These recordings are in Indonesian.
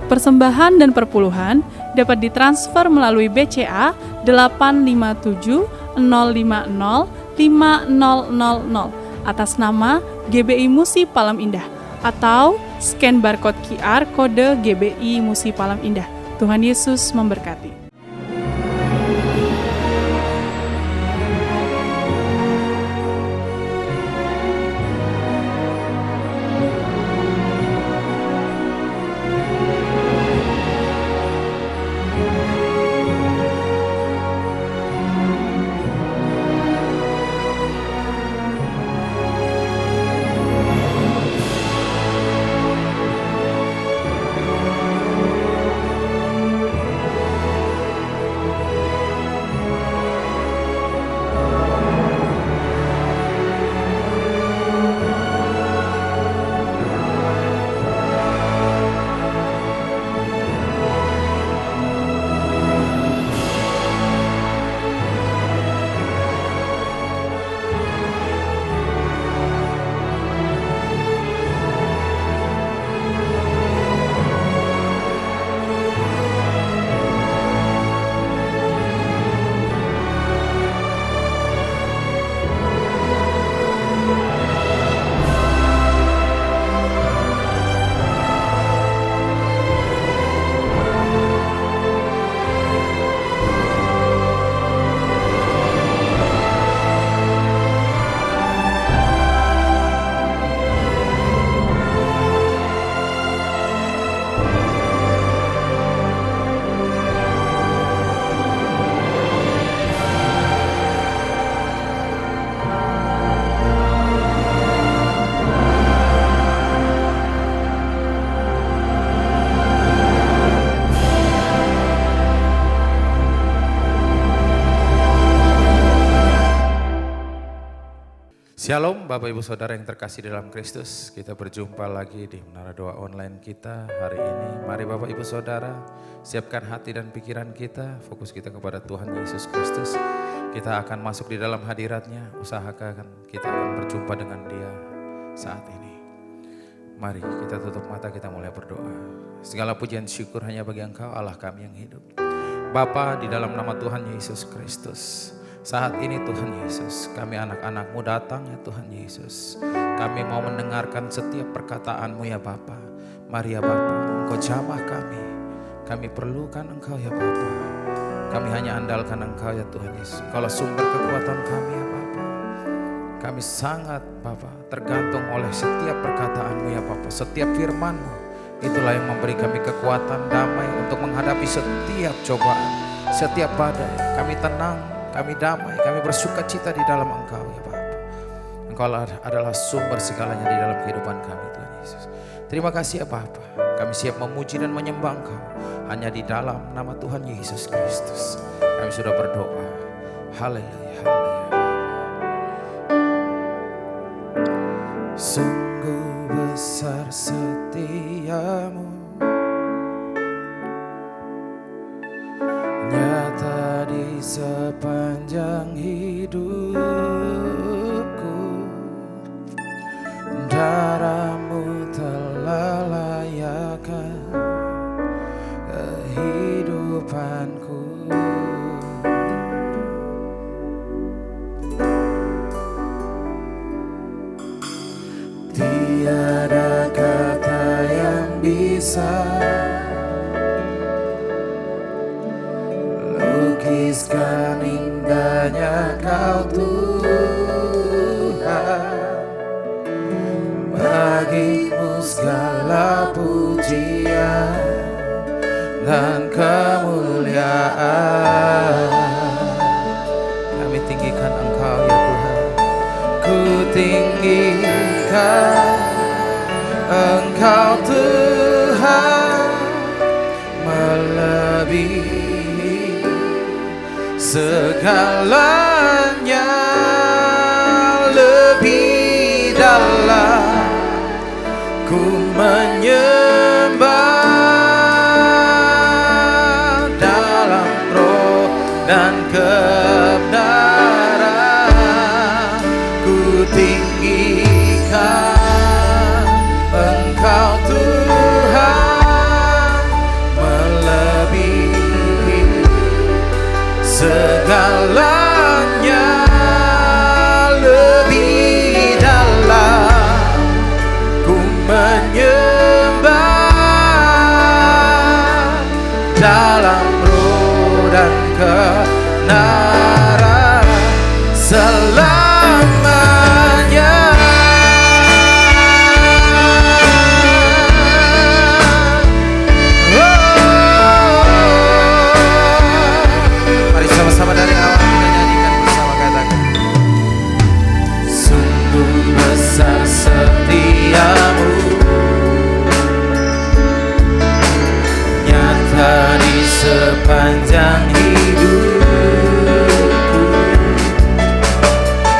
Persembahan dan perpuluhan dapat ditransfer melalui BCA 857 050 5000 atas nama GBI Musi Palam Indah atau scan barcode QR kode GBI Musi Palam Indah. Tuhan Yesus memberkati. Shalom Bapak Ibu Saudara yang terkasih dalam Kristus. Kita berjumpa lagi di Menara Doa Online kita hari ini. Mari Bapak Ibu Saudara siapkan hati dan pikiran kita, fokus kita kepada Tuhan Yesus Kristus. Kita akan masuk di dalam hadirat-Nya, usahakan kita akan berjumpa dengan Dia saat ini. Mari kita tutup mata, kita mulai berdoa. Segala pujian syukur hanya bagi Engkau Allah kami yang hidup. Bapa, di dalam nama Tuhan Yesus Kristus, saat ini Tuhan Yesus, kami anak-anak-Mu datang ya Tuhan Yesus. Kami mau mendengarkan setiap perkataan-Mu ya Bapa. Mari ya Bapa, Engkau jamah kami. Kami perlukan Engkau ya Bapa. Kami hanya andalkan Engkau ya Tuhan Yesus. Engkaulah sumber kekuatan kami ya Bapa. Kami sangat Bapa tergantung oleh setiap perkataan-Mu ya Bapa. Setiap firman-Mu, itulah yang memberi kami kekuatan damai untuk menghadapi setiap cobaan, setiap badai. Kami tenang, kami damai, kami bersuka cita di dalam Engkau ya Bapa. Engkau adalah sumber segalanya di dalam kehidupan kami Tuhan Yesus. Terima kasih ya Bapa. Kami siap memuji dan menyembah Engkau hanya di dalam nama Tuhan Yesus Kristus. Kami sudah berdoa. Haleluya, haleluya. Sungguh besar setiamu, nyata di sepanjang hidupku. Darah-Mu telah layakkan kehidupanku. Tiada kata yang bisa lukiskan indahnya Kau Tuhan. Bagi-Mu segala pujian dan kemuliaan. Kami tinggikan Engkau ya Tuhan. Ku tinggikan Engkau Tuhan, melebihi segalanya, lebih dalam ku menyembah dalam roh dan kebenaran. Ku tinggikan Engkau Tuhan, sepanjang hidupku.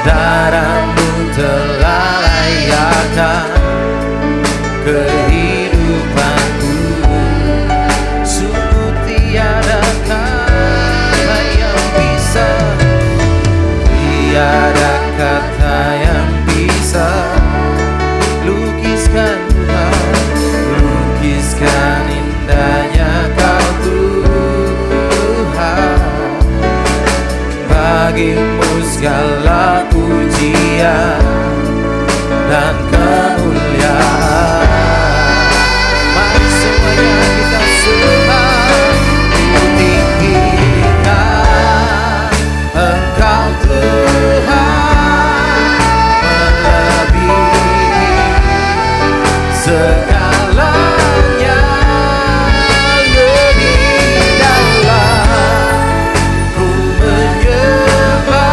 Darah-Mu telah layakkan kehidupanku. Sungguh tiada kata yang bisa, tiada kata yang bisa lukiskan Tuhan, lukiskan indahnya Kau Tuhan. Bagimu segala pujian dan kemuliaan. Mari semuanya kita sembah, tinggikan Engkau Tuhan, melebihi segalanya, lebih dalam ku menyembah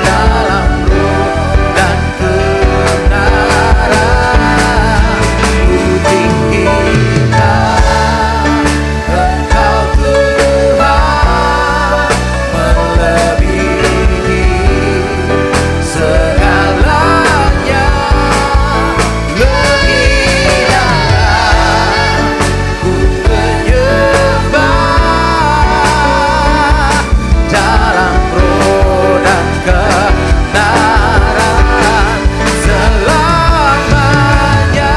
dalam roh dan kebenaran. Ku tinggikan Engkau Tuhan, melebihi segalanya, lebih dalam ku menyembah dalam roh dan kebenaran selamanya.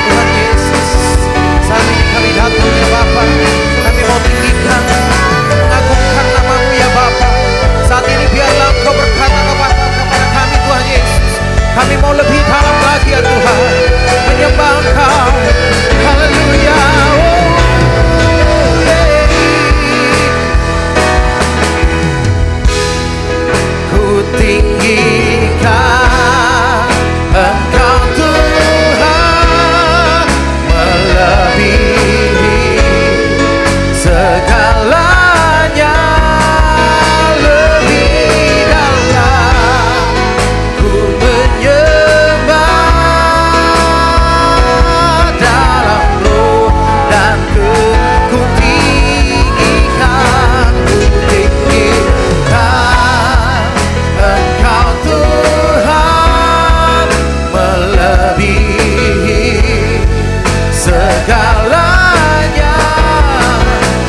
Tuhan Yesus, saat ini kami datang ya Bapa, kami mau tinggikan, mengagungkan nama-Mu ya Bapa. Saat ini biarlah Engkau berkata kepada kami Tuhan Yesus, kami mau lebih dalam lagi ya Tuhan, menyembah Engkau. Haleluya. Ku tinggikan Engkau Tuhan, melebihi segalanya, lebih dalam ku menyembah dalam roh dan ku tinggikan Engkau Tuhan, melebihi segalanya,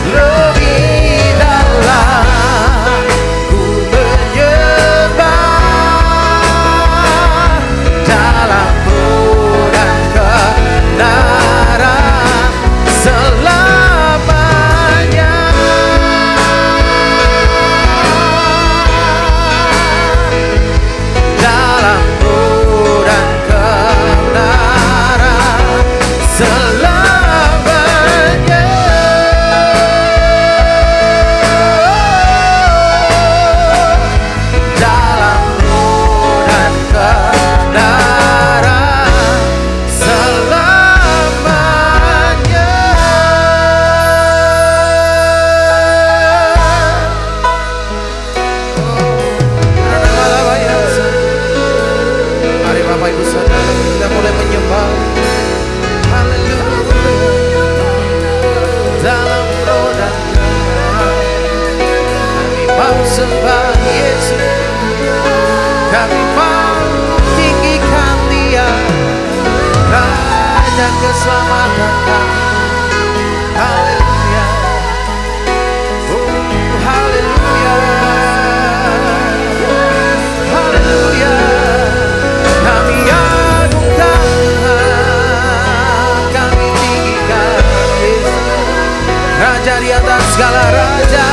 lebih dalam ku menyembah dalam roh dan kebenaran selamanya. Dalam roh dan kebenaran selamanya. Dalam roh dan kebenaran selamanya. Mari Bapak Ibu Saudara, kita mulai menyembah. Haleluya. Dalam roh dan kebenaran kami mau sembah Yesus, kami mau tinggikan Dia, Raja keselamatan kami. Haleluya. Oh, haleluya. Haleluya. Kami agungkan Tuhan, kami tinggikan Yesus, Raja di atas segala raja,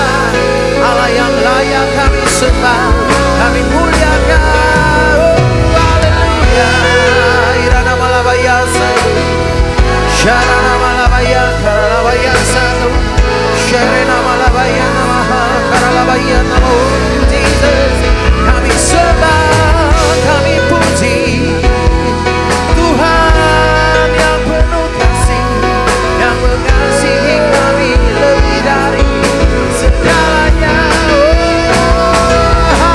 Allah yang layak kami sembah, kami muliakan. Oh, haleluya. Irana malabaya satu, syarana malabaya karalabaya satu, syarana malabaya namaha karalabaya namo. Jesus, kami sembah, kami puji Tuhan yang penuh kasih, yang mengasihi kami lebih dari segalanya. Oh,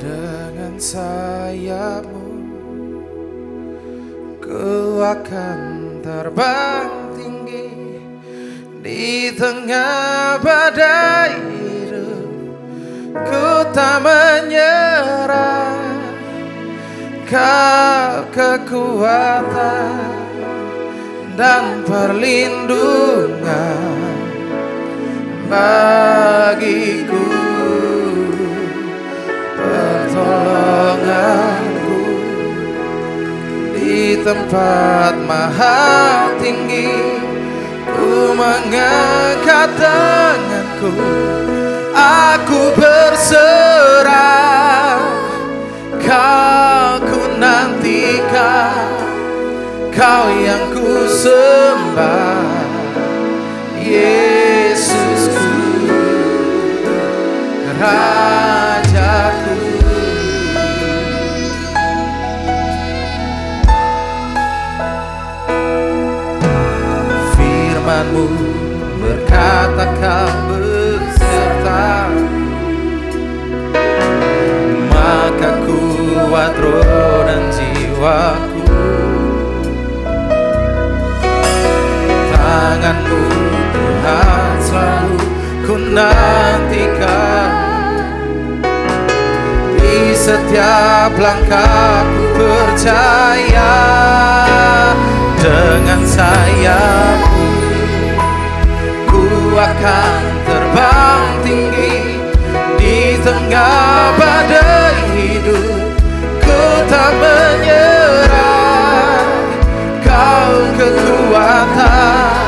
Dengan sayapmu ku akan terbang tinggi di tengah badai hidup. Ku tak menyerah, Kau kekuatan dan perlindungan bagiku, pertolonganku di tempat maha tinggi. Ku mengangkat tanganku, aku berserah, Kau ku nantikan, Kau yang ku sembah, Yesusku, Rajaku. Firman-Mu berkata Kau besertaku, maka kuat roh dan jiwaku. Tangan-Mu Tuhan selalu ku nantikan, di setiap langkahku percaya. Dengan sayap-Mu ku akan terbang tinggi di tengah badai hidup. Ku tak menyerah, Kau kekuatan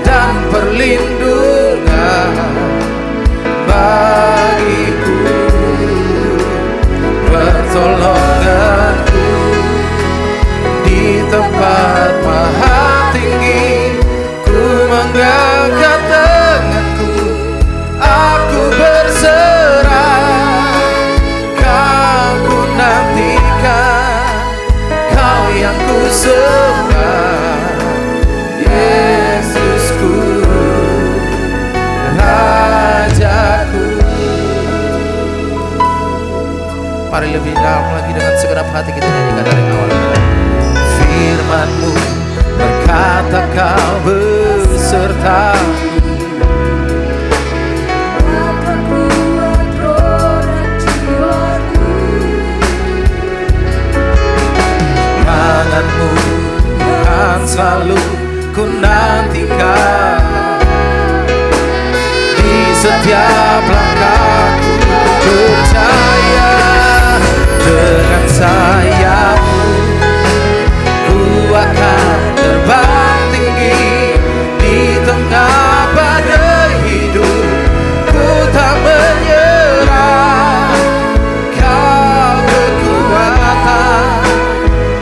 dan perlindungan bagiku, pertolonganku di tempat maha tinggi. Ku mengangkat tanganku, aku berserah, Kau ku nantikan, Kau yang ku sembah, Yesusku, Rajaku. Mari lebih dalam lagi dengan segenap hati kita nyanyikan dari awal. Firman-Mu berkata Kau besertaku, tangan-Mu Tuhan selalu ku nantikan, di setiap langkahku percaya. Dengan sayap-Mu ku akan terbang tinggi di tengah badai hidup. Ku tak menyerah, Kau kekuatan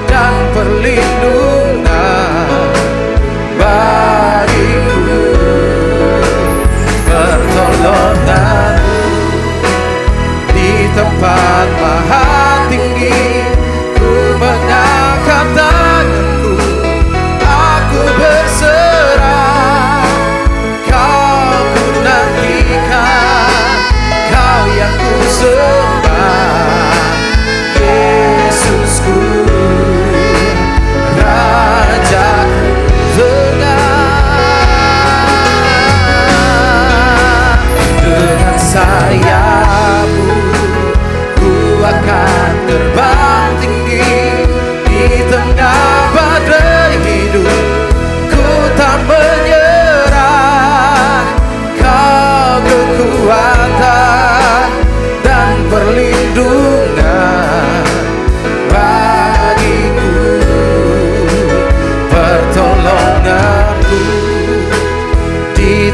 dan perlindungan bagiku, pertolongan di tempat maha tinggi.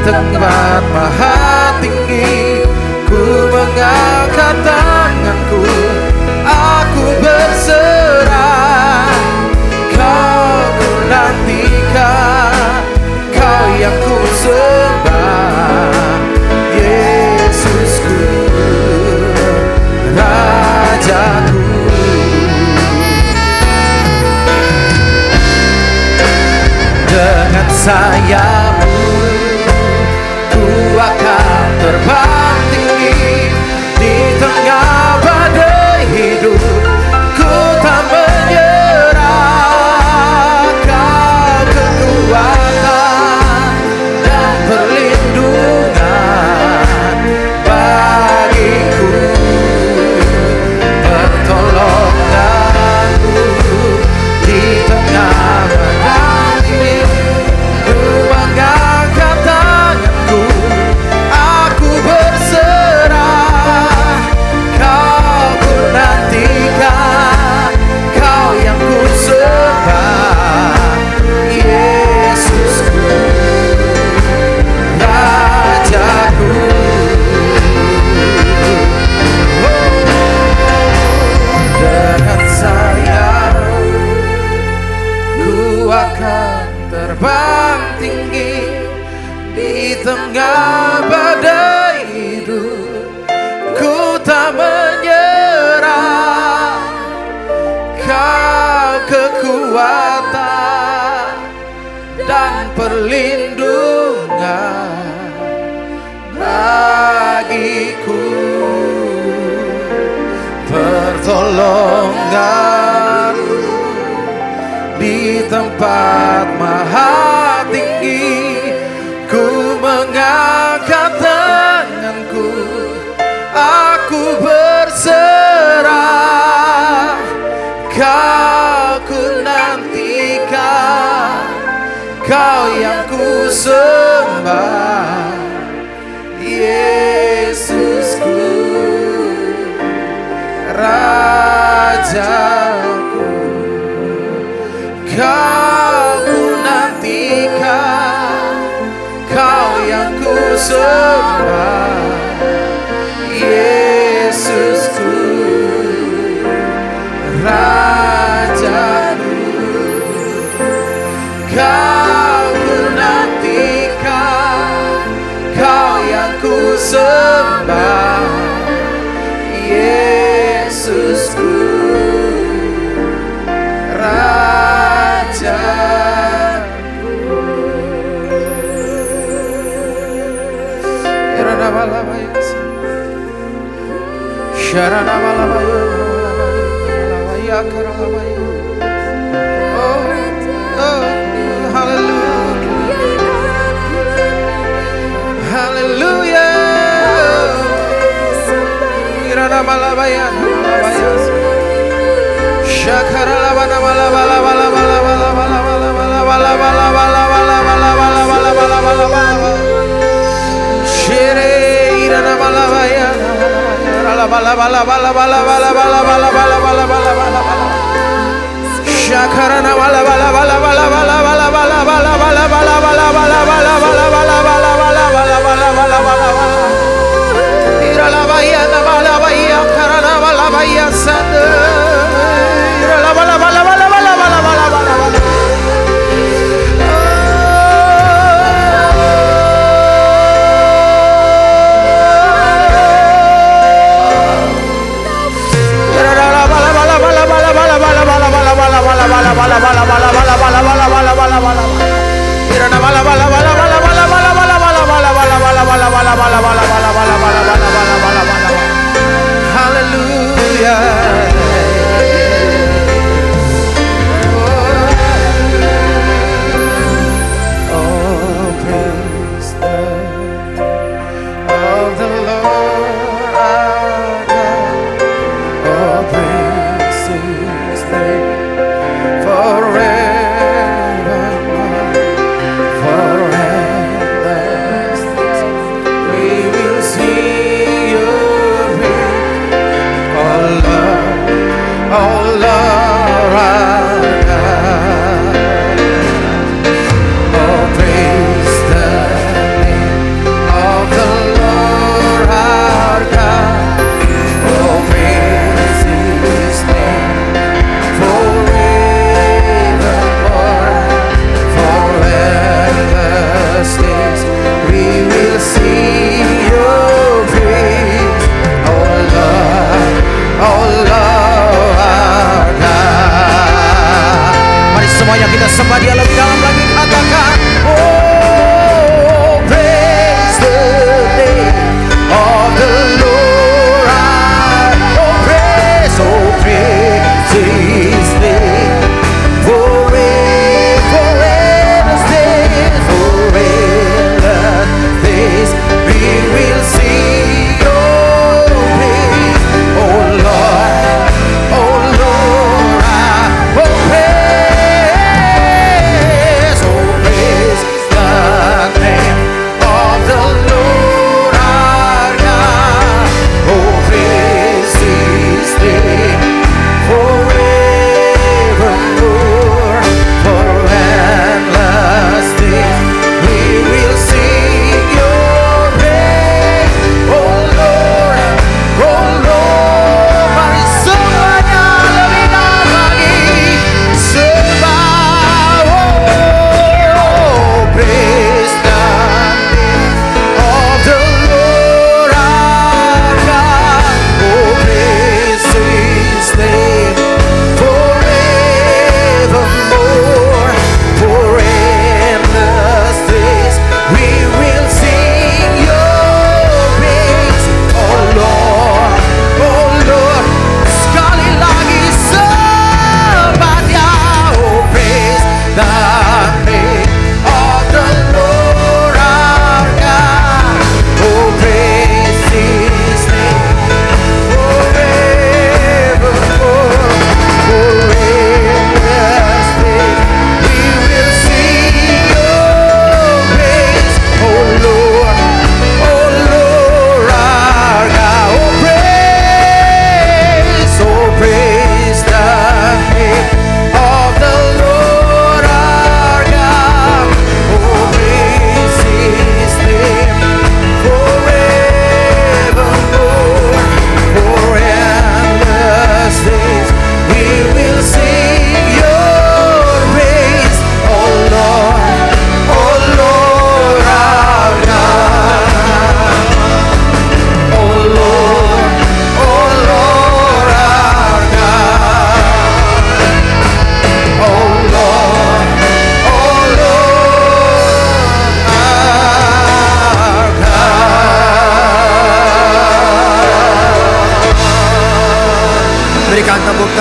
tempat maha tinggi, ku mengangkat tanganku, aku berserah. Kau ku nantikan, Kau yang ku sembah, Yesusku, Rajaku. Dengan sayapmu ku akan terbang tinggi, di tengah badai hidup ku tak menyerah. Kau kekuatan dan perlindungan bagiku, pertolonganku di tengah badai ini. Ku mengangkat tanganku, aku berserah. Kau ku nantikan, Kau yang ku sembah, Yesusku, Rajaku. Dengan sayap ku akan terbang tinggi, di tengah badai hidup ku tak menyerah. Kau kekuatan dan perlindungan bagiku, pertolonganku di tempat maha tinggi. Ku mengangkat tanganku, aku berserah. Kau ku nantikan, Kau yang ku sembah, Yesusku, Rajaku. Kau ku nantikan, Kau yang ku sembah, Yesusku, Rajaku. Kau ku nantikan, Kau yang ku sembah, Yesusku, Rajaku. Oh, hallelujah, hallelujah. Bala bala bala bala bala bala bala bala bala bala bala bala bala bala bala bala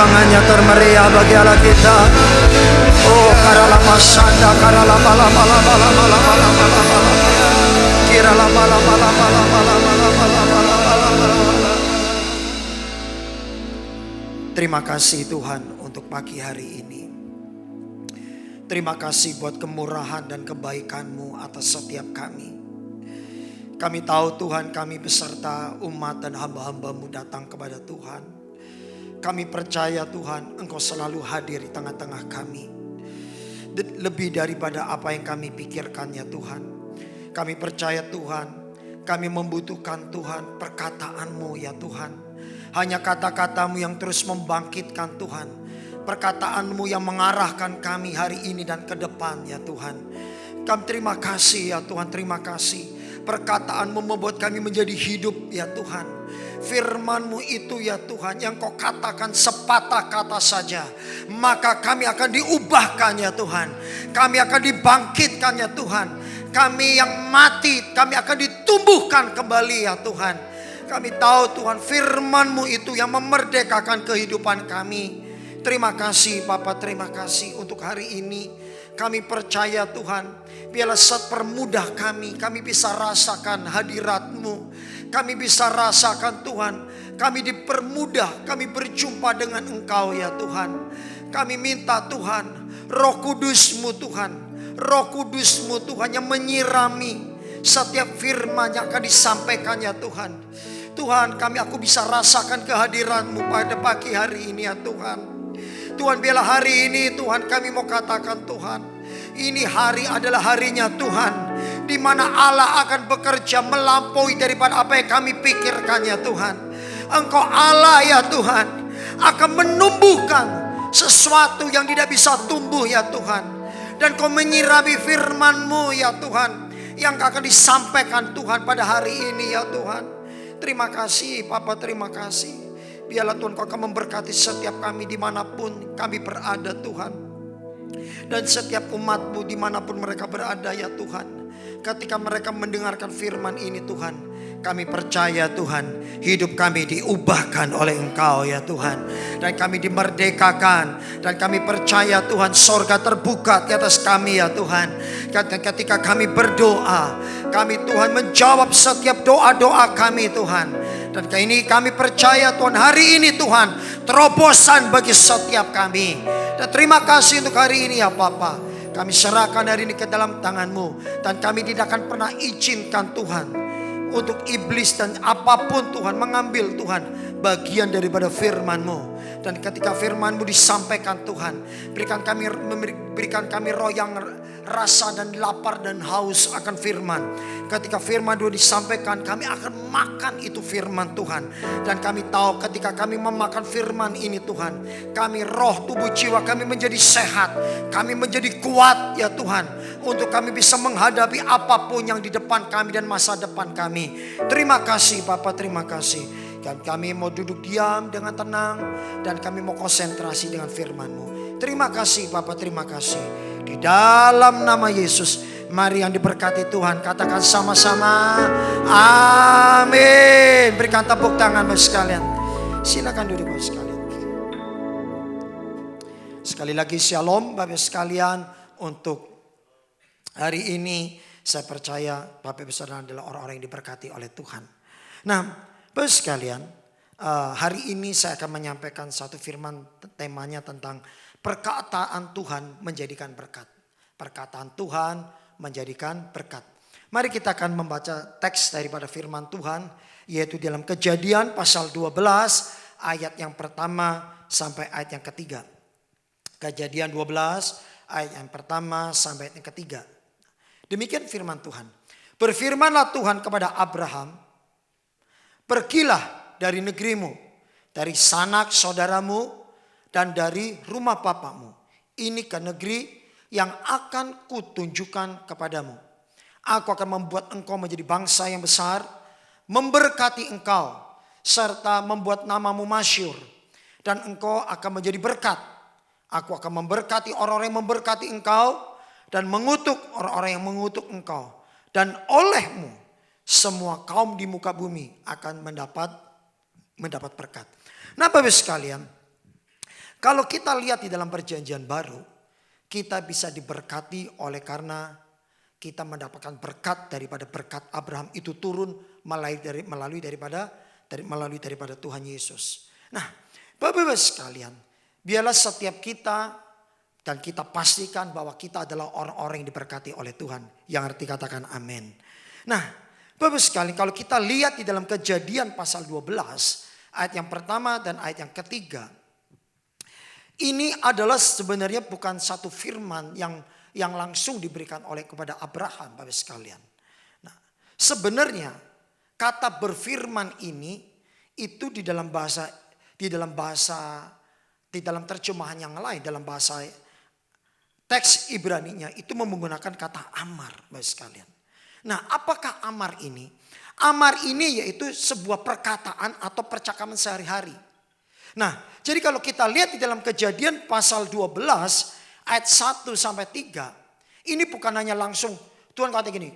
tangannya termeriah bagi Allah kita. Oh, karalama sanda, karalama lama lama lama lama lama lama. Kiralama lama lama lama lama lama lama lama. Terima kasih Tuhan untuk pagi hari ini. Terima kasih buat kemurahan dan kebaikan-Mu atas setiap kami. Kami tahu Tuhan, kami beserta umat dan hamba-hamba-Mu datang kepada Tuhan. Kami percaya Tuhan, Engkau selalu hadir di tengah-tengah kami. Lebih daripada apa yang kami pikirkan ya Tuhan. Kami percaya Tuhan, kami membutuhkan Tuhan perkataan-Mu ya Tuhan. Hanya kata-kata-Mu yang terus membangkitkan Tuhan. Perkataan-Mu yang mengarahkan kami hari ini dan ke depan ya Tuhan. Kami terima kasih ya Tuhan, terima kasih. Perkataan-Mu membuat kami menjadi hidup ya Tuhan. Firman-Mu itu ya Tuhan yang Kau katakan sepatah kata saja, maka kami akan diubahkan ya Tuhan. Kami akan dibangkitkan ya Tuhan. Kami yang mati, kami akan ditumbuhkan kembali ya Tuhan. Kami tahu Tuhan, firman-Mu itu yang memerdekakan kehidupan kami. Terima kasih Bapa, terima kasih untuk hari ini. Kami percaya Tuhan, biarlah permudah kami bisa rasakan hadirat-Mu. Kami bisa rasakan Tuhan, kami dipermudah, kami berjumpa dengan Engkau ya Tuhan. Kami minta Tuhan, Roh Kudus-Mu Tuhan, Roh Kudus-Mu Tuhan yang menyirami setiap firman yang akan disampaikan ya Tuhan. Tuhan, aku bisa rasakan kehadiran-Mu pada pagi hari ini ya Tuhan. Tuhan, biarlah hari ini Tuhan kami mau katakan Tuhan, ini hari adalah harinya Tuhan, di mana Allah akan bekerja melampaui daripada apa yang kami pikirkan ya Tuhan. Engkau Allah ya Tuhan, akan menumbuhkan sesuatu yang tidak bisa tumbuh ya Tuhan. Dan Kau menyirami firman-Mu ya Tuhan, yang akan disampaikan Tuhan pada hari ini ya Tuhan. Terima kasih Papa, terima kasih. Biarlah Tuhan Kau akan memberkati setiap kami dimanapun kami berada Tuhan. Dan setiap umat-Mu dimanapun mereka berada ya Tuhan. Ketika mereka mendengarkan firman ini Tuhan, kami percaya Tuhan, hidup kami diubahkan oleh Engkau ya Tuhan. Dan kami dimerdekakan. Dan kami percaya Tuhan, sorga terbuka di atas kami ya Tuhan. Ketika kami berdoa, kami Tuhan menjawab setiap doa-doa kami Tuhan. Dan ini kami percaya Tuhan, hari ini Tuhan terobosan bagi setiap kami. Dan terima kasih untuk hari ini ya Bapa. Kami serahkan hari ini ke dalam tangan-Mu. Dan kami tidak akan pernah izinkan Tuhan untuk iblis dan apapun Tuhan mengambil Tuhan bagian daripada firman-Mu. Dan ketika firman-Mu disampaikan Tuhan, berikan kami roh yang rasa dan lapar dan haus akan firman. Ketika firman Tuhan disampaikan, kami akan makan itu firman Tuhan. Dan kami tahu ketika kami memakan firman ini Tuhan, kami roh, tubuh, jiwa kami menjadi sehat. Kami menjadi kuat ya Tuhan, untuk kami bisa menghadapi apapun yang di depan kami dan masa depan kami. Terima kasih Bapak, terima kasih. Dan kami mau duduk diam dengan tenang, dan kami mau konsentrasi dengan firman-Mu. Terima kasih Bapak, terima kasih. Di dalam nama Yesus, mari yang diberkati Tuhan katakan sama-sama amin. Berikan tepuk tangan Bapak sekalian. Silakan duduk Bapak sekalian. Sekali lagi shalom Bapak sekalian. Untuk hari ini saya percaya Bapak Saudara adalah orang-orang yang diberkati oleh Tuhan. Nah Bapak sekalian, hari ini saya akan menyampaikan satu firman, temanya tentang perkataan Tuhan menjadikan berkat. Perkataan Tuhan menjadikan berkat. Mari kita akan membaca teks daripada firman Tuhan, yaitu dalam Kejadian pasal 12 ayat yang pertama sampai ayat yang ketiga. Kejadian 12 ayat yang pertama sampai ayat yang ketiga. Demikian firman Tuhan. Berfirmanlah Tuhan kepada Abraham, pergilah dari negerimu, dari sanak saudaramu, dan dari rumah bapamu. Ini ke negeri yang akan kutunjukkan kepadamu. Aku akan membuat engkau menjadi bangsa yang besar, memberkati engkau, serta membuat namamu masyhur. Dan engkau akan menjadi berkat. Aku akan memberkati orang-orang yang memberkati engkau, dan mengutuk orang-orang yang mengutuk engkau. Dan olehmu semua kaum di muka bumi akan mendapat berkat. Nah Bapak sekalian, kalau kita lihat di dalam perjanjian baru, kita bisa diberkati oleh karena kita mendapatkan berkat daripada berkat Abraham itu turun melalui daripada Tuhan Yesus. Nah, Bapak-Ibu sekalian, biarlah setiap kita dan kita pastikan bahwa kita adalah orang-orang yang diberkati oleh Tuhan. Yang arti katakan amin. Nah, Bapak-Ibu sekalian, kalau kita lihat di dalam Kejadian pasal 12, ayat yang pertama dan ayat yang ketiga, ini adalah sebenarnya bukan satu firman yang langsung diberikan kepada Abraham, Bapak sekalian. Nah, sebenarnya kata berfirman ini itu di dalam terjemahan yang lain, dalam bahasa teks Ibraninya itu menggunakan kata amar, Bapak sekalian. Nah, apakah amar ini? Amar ini yaitu sebuah perkataan atau percakapan sehari-hari. Nah, jadi kalau kita lihat di dalam Kejadian pasal 12 ayat 1 sampai 3, ini bukan hanya langsung Tuhan kata gini,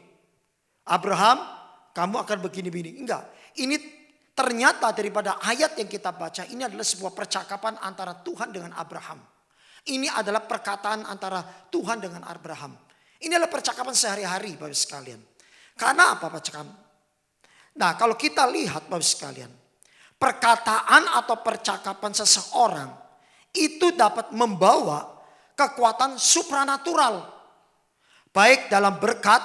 Abraham, kamu akan begini-begini. Enggak, ini ternyata daripada ayat yang kita baca, ini adalah sebuah percakapan antara Tuhan dengan Abraham. Ini adalah perkataan antara Tuhan dengan Abraham. Ini adalah percakapan sehari-hari, Bapak sekalian. Karena apa percakapan? Nah, kalau kita lihat Bapak sekalian, perkataan atau percakapan seseorang itu dapat membawa kekuatan supranatural. Baik dalam berkat,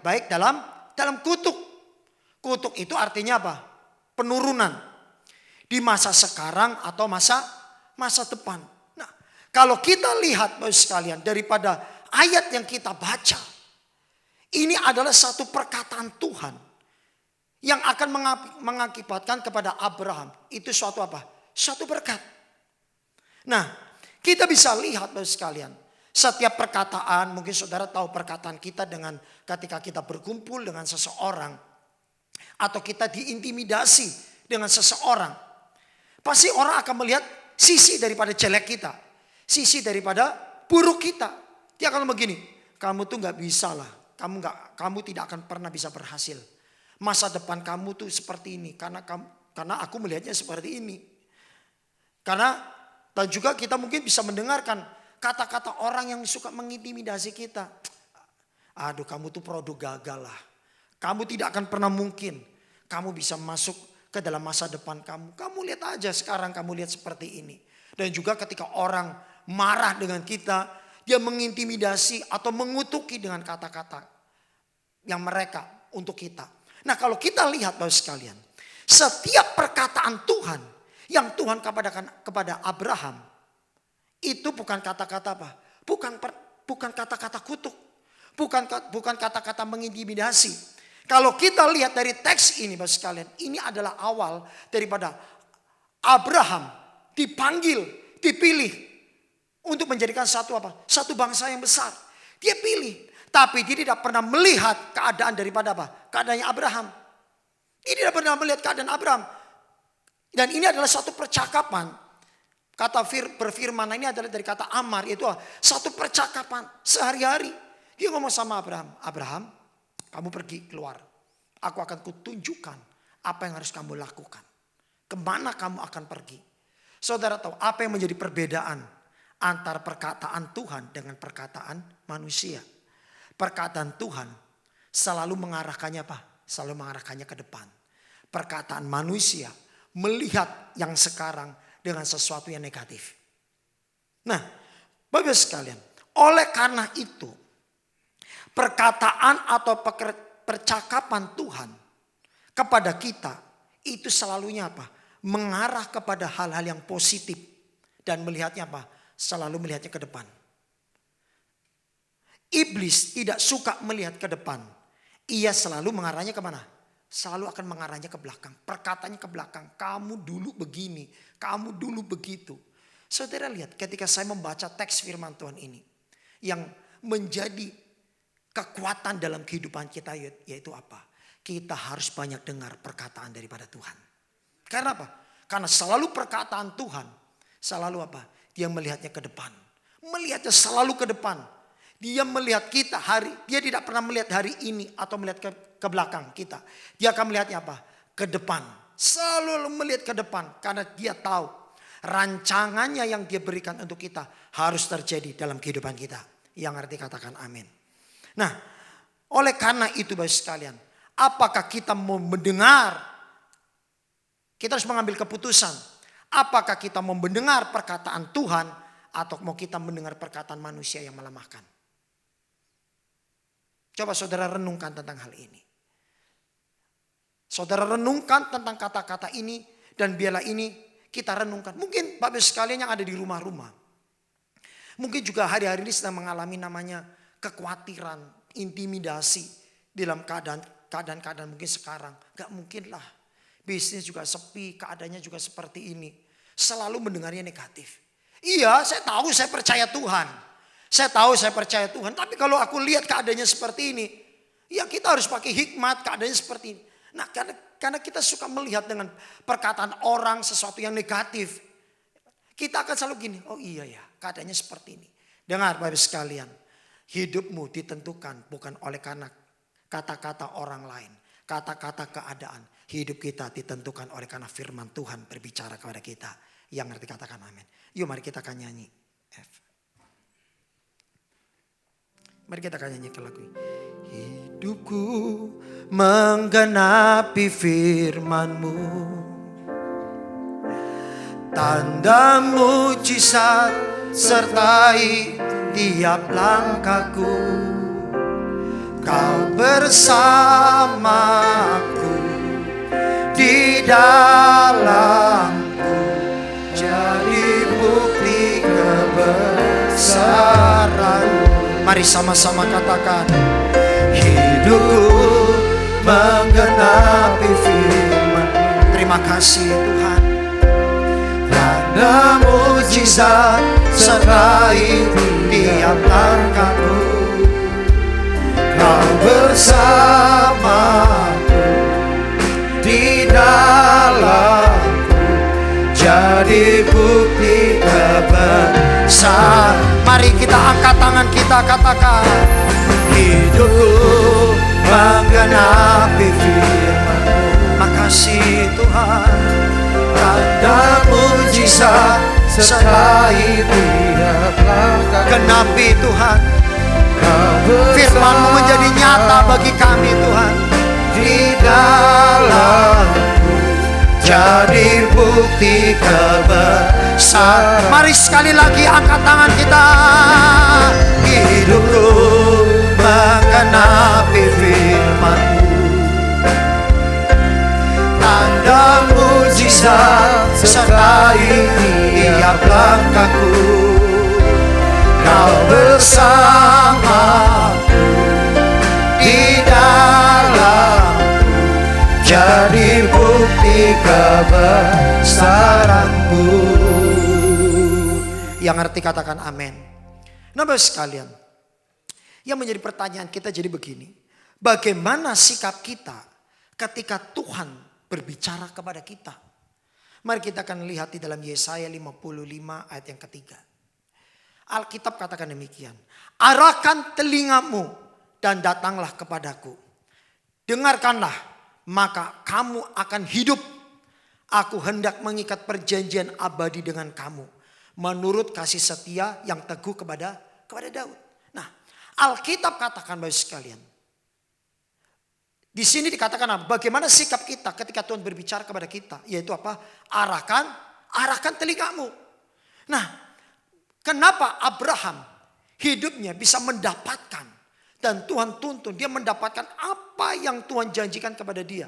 baik dalam kutuk. Kutuk itu artinya apa? Penurunan. Di masa sekarang atau masa depan. Nah, kalau kita lihat Bapak sekalian daripada ayat yang kita baca, ini adalah satu perkataan Tuhan yang akan mengakibatkan kepada Abraham itu suatu apa? Suatu berkat. Nah, kita bisa lihat Bapak sekalian, setiap perkataan, mungkin saudara tahu perkataan kita dengan ketika kita berkumpul dengan seseorang atau kita diintimidasi dengan seseorang, pasti orang akan melihat sisi daripada jelek kita, sisi daripada buruk kita. Dia akan begini, kamu tuh nggak bisa lah, kamu tidak akan pernah bisa berhasil. Masa depan kamu tuh seperti ini karena aku melihatnya seperti ini. Dan juga kita mungkin bisa mendengarkan kata-kata orang yang suka mengintimidasi kita. Aduh, kamu tuh produk gagal lah. Kamu tidak akan pernah mungkin kamu bisa masuk ke dalam masa depan kamu. Kamu lihat aja sekarang, kamu lihat seperti ini. Dan juga ketika orang marah dengan kita, dia mengintimidasi atau mengutuki dengan kata-kata yang mereka untuk kita. Nah, kalau kita lihat Bapak sekalian, setiap perkataan Tuhan yang Tuhan kepada Abraham itu bukan kata-kata apa? Bukan kata-kata kutuk, bukan kata-kata mengintimidasi. Kalau kita lihat dari teks ini Bapak sekalian, ini adalah awal daripada Abraham dipanggil, dipilih untuk menjadikan satu bangsa yang besar. Dia pilih. Tapi dia tidak pernah melihat keadaan daripada apa? Keadaannya Abraham. Dia tidak pernah melihat keadaan Abraham. Dan ini adalah satu percakapan. Kata berfirman ini adalah dari kata amar. Itu satu percakapan sehari-hari. Dia ngomong sama Abraham. Abraham, kamu pergi keluar. Aku akan kutunjukkan apa yang harus kamu lakukan. Kemana kamu akan pergi. Saudara tahu apa yang menjadi perbedaan antara perkataan Tuhan dengan perkataan manusia. Perkataan Tuhan selalu mengarahkannya apa? Selalu mengarahkannya ke depan. Perkataan manusia melihat yang sekarang dengan sesuatu yang negatif. Nah, Bapak sekalian, oleh karena itu perkataan atau percakapan Tuhan kepada kita itu selalunya apa? Mengarah kepada hal-hal yang positif dan melihatnya apa? Selalu melihatnya ke depan. Iblis tidak suka melihat ke depan. Ia selalu mengarahnya kemana? Selalu akan mengarahnya ke belakang. Perkataannya ke belakang. Kamu dulu begini. Kamu dulu begitu. Saudara lihat ketika saya membaca teks firman Tuhan ini. Yang menjadi kekuatan dalam kehidupan kita yaitu apa? Kita harus banyak dengar perkataan daripada Tuhan. Karena apa? Karena selalu perkataan Tuhan. Selalu apa? Dia melihatnya ke depan. Melihatnya selalu ke depan. Dia melihat kita dia tidak pernah melihat hari ini atau melihat ke belakang kita. Dia akan melihatnya apa? Ke depan. Selalu melihat ke depan karena dia tahu rancangannya yang dia berikan untuk kita harus terjadi dalam kehidupan kita. Yang arti katakan amin. Nah, oleh karena itu Bapak sekalian, apakah kita mau mendengar? Kita harus mengambil keputusan. Apakah kita mau mendengar perkataan Tuhan atau mau kita mendengar perkataan manusia yang melemahkan? Coba saudara renungkan tentang hal ini. Saudara renungkan tentang kata-kata ini dan biarlah ini kita renungkan. Mungkin Bapak sekalian yang ada di rumah-rumah. Mungkin juga hari-hari ini sedang mengalami namanya kekhawatiran, intimidasi dalam keadaan mungkin sekarang. Gak mungkin lah. Bisnis juga sepi, keadaannya juga seperti ini. Selalu mendengarnya negatif. Iya, saya tahu saya percaya Tuhan. Saya tahu saya percaya Tuhan. Tapi kalau aku lihat keadaannya seperti ini. Ya kita harus pakai hikmat keadaannya seperti ini. Nah karena kita suka melihat dengan perkataan orang sesuatu yang negatif. Kita akan selalu gini. Oh iya ya keadaannya seperti ini. Dengar Bapak sekalian. Hidupmu ditentukan bukan oleh karena kata-kata orang lain. Kata-kata keadaan. Hidup kita ditentukan oleh karena firman Tuhan berbicara kepada kita. Yang ngerti katakan amin. Yuk mari kita akan nyanyi. Mari kita akan nyanyi lagu ini. Hidupku menggenapi firman-Mu. Tanda mujizat sertai tiap langkahku. Kau bersamaku di dalamku. Jadi bukti kebesaran. Mari sama-sama katakan. Hidupku menggenapi firman. Terima kasih Tuhan. Tanda mujizat sertai tiap langkahku. Kau bersamaku di dalamku. Jadi bukti kebesaran. Mari kita angkat tangan kita katakan. Hidupku menggenapi firman-Mu. Makasih Tuhan. Tanda mujizat sertai tiap langkah. Genapi Tuhan. Firman-Mu menjadi nyata bagi kami Tuhan. Di dalamku jadi bukti kebesaran. Mari sekali lagi angkat tangan kita. Hidupku menggenapi firman-Mu. Tanda mujizat sertai tiap langkahku. Kau bersamaku di dalamku. Jadi bukti kebesaran-Mu. Yang ngerti katakan amin. Nah Bapak sekalian, yang menjadi pertanyaan kita jadi begini. Bagaimana sikap kita ketika Tuhan berbicara kepada kita? Mari kita akan lihat di dalam Yesaya 55 ayat yang ketiga. Alkitab katakan demikian. Arahkan telingamu dan datanglah kepadaku. Dengarkanlah, maka kamu akan hidup. Aku hendak mengikat perjanjian abadi dengan kamu. Menurut kasih setia yang teguh kepada Daud. Nah, Alkitab katakan Bapak sekalian. Di sini dikatakan apa? Bagaimana sikap kita ketika Tuhan berbicara kepada kita? Yaitu apa? Arahkan telingamu. Nah, kenapa Abraham hidupnya bisa mendapatkan dan Tuhan tuntun dia mendapatkan apa yang Tuhan janjikan kepada dia?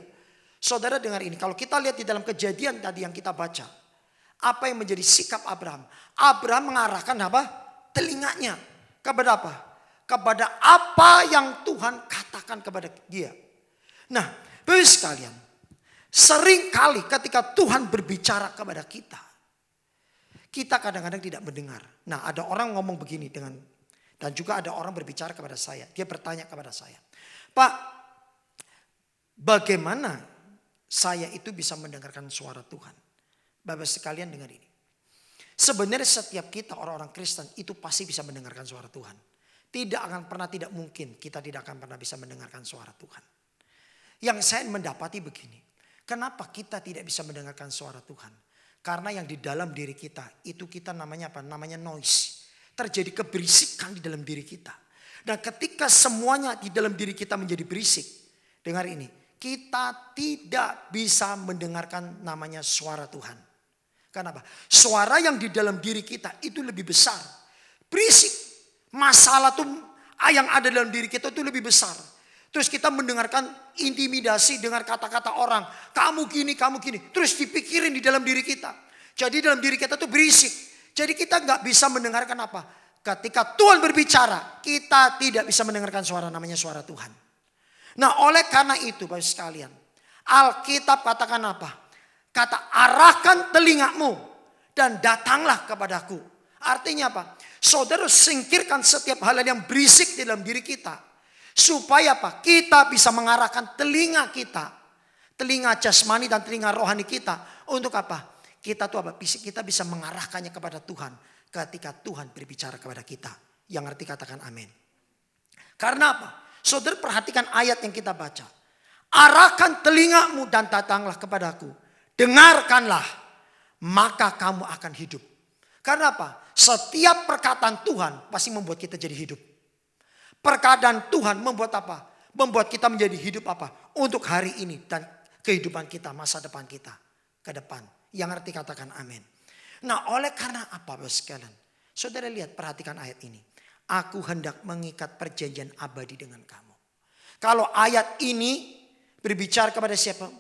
Saudara dengar ini, kalau kita lihat di dalam Kejadian tadi yang kita baca, apa yang menjadi sikap Abraham? Abraham mengarahkan apa? Telinganya kepada apa? Kepada apa yang Tuhan katakan kepada dia. Nah, Bapak sekalian, sering kali ketika Tuhan berbicara kepada kita, kita kadang-kadang tidak mendengar. Nah, ada orang ngomong begini dan juga ada orang berbicara kepada saya. Dia bertanya kepada saya, Pak, bagaimana saya itu bisa mendengarkan suara Tuhan? Bapak sekalian dengar ini. Sebenarnya setiap kita orang-orang Kristen itu pasti bisa mendengarkan suara Tuhan. Tidak mungkin kita tidak akan pernah bisa mendengarkan suara Tuhan. Yang saya mendapati begini. Kenapa kita tidak bisa mendengarkan suara Tuhan? Karena yang di dalam diri kita, itu kita namanya apa? Namanya noise. Terjadi keberisikan di dalam diri kita. Dan ketika semuanya di dalam diri kita menjadi berisik, dengar ini, kita tidak bisa mendengarkan namanya suara Tuhan. Kenapa? Suara yang di dalam diri kita itu lebih besar. Berisik. Masalah tuh yang ada dalam diri kita itu lebih besar. Terus kita mendengarkan intimidasi, dengar kata-kata orang. Kamu gini, kamu gini. Terus dipikirin di dalam diri kita. Jadi dalam diri kita tuh berisik. Jadi kita nggak bisa mendengarkan apa. Ketika Tuhan berbicara, kita tidak bisa mendengarkan suara namanya suara Tuhan. Nah oleh karena itu Bapak sekalian. Alkitab katakan apa? Kata arahkan telingamu dan datanglah kepadaku. Artinya apa? Saudara singkirkan setiap hal yang berisik di dalam diri kita. Supaya apa? Kita bisa mengarahkan telinga kita. Telinga jasmani dan telinga rohani kita. Untuk apa? Kita tuh apa? Kita bisa mengarahkannya kepada Tuhan. Ketika Tuhan berbicara kepada kita. Yang arti katakan amin. Karena apa? Saudara perhatikan ayat yang kita baca. Arahkan telingamu dan datanglah kepadaku. Dengarkanlah, maka kamu akan hidup. Karena apa? Setiap perkataan Tuhan pasti membuat kita jadi hidup. Perkataan Tuhan membuat apa? Membuat kita menjadi hidup apa? Untuk hari ini dan kehidupan kita, masa depan kita ke depan. Yang arti katakan amin. Nah oleh karena apa Bapak sekalian? Saudara lihat, perhatikan ayat ini. Aku hendak mengikat perjanjian abadi dengan kamu. Kalau ayat ini berbicara kepada siapa?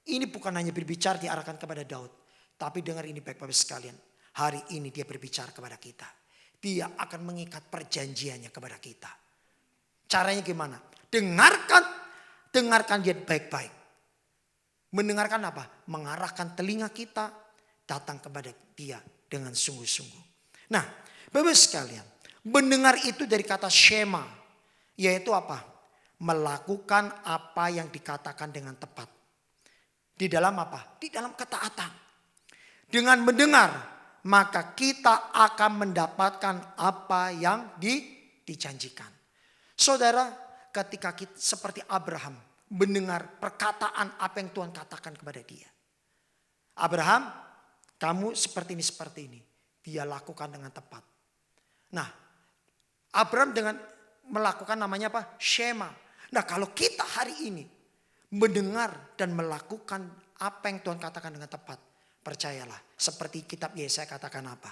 Ini bukan hanya berbicara diarahkan kepada Daud. Tapi dengar ini baik-baik sekalian. Hari ini dia berbicara kepada kita. Dia akan mengikat perjanjiannya kepada kita. Caranya gimana? Dengarkan dia baik-baik. Mendengarkan apa? Mengarahkan telinga kita datang kepada dia dengan sungguh-sungguh. Nah Bapak sekalian. Mendengar itu dari kata shema. Yaitu apa? Melakukan apa yang dikatakan dengan tepat. Di dalam apa? Di dalam ketaatan. Dengan mendengar, maka kita akan mendapatkan apa yang dijanjikan. Saudara, ketika kita seperti Abraham mendengar perkataan apa yang Tuhan katakan kepada dia. Abraham, kamu seperti ini. Dia lakukan dengan tepat. Nah, Abraham dengan melakukan namanya apa? Shema. Nah, kalau kita hari ini mendengar dan melakukan apa yang Tuhan katakan dengan tepat. Percayalah, seperti kitab Yesaya katakan apa?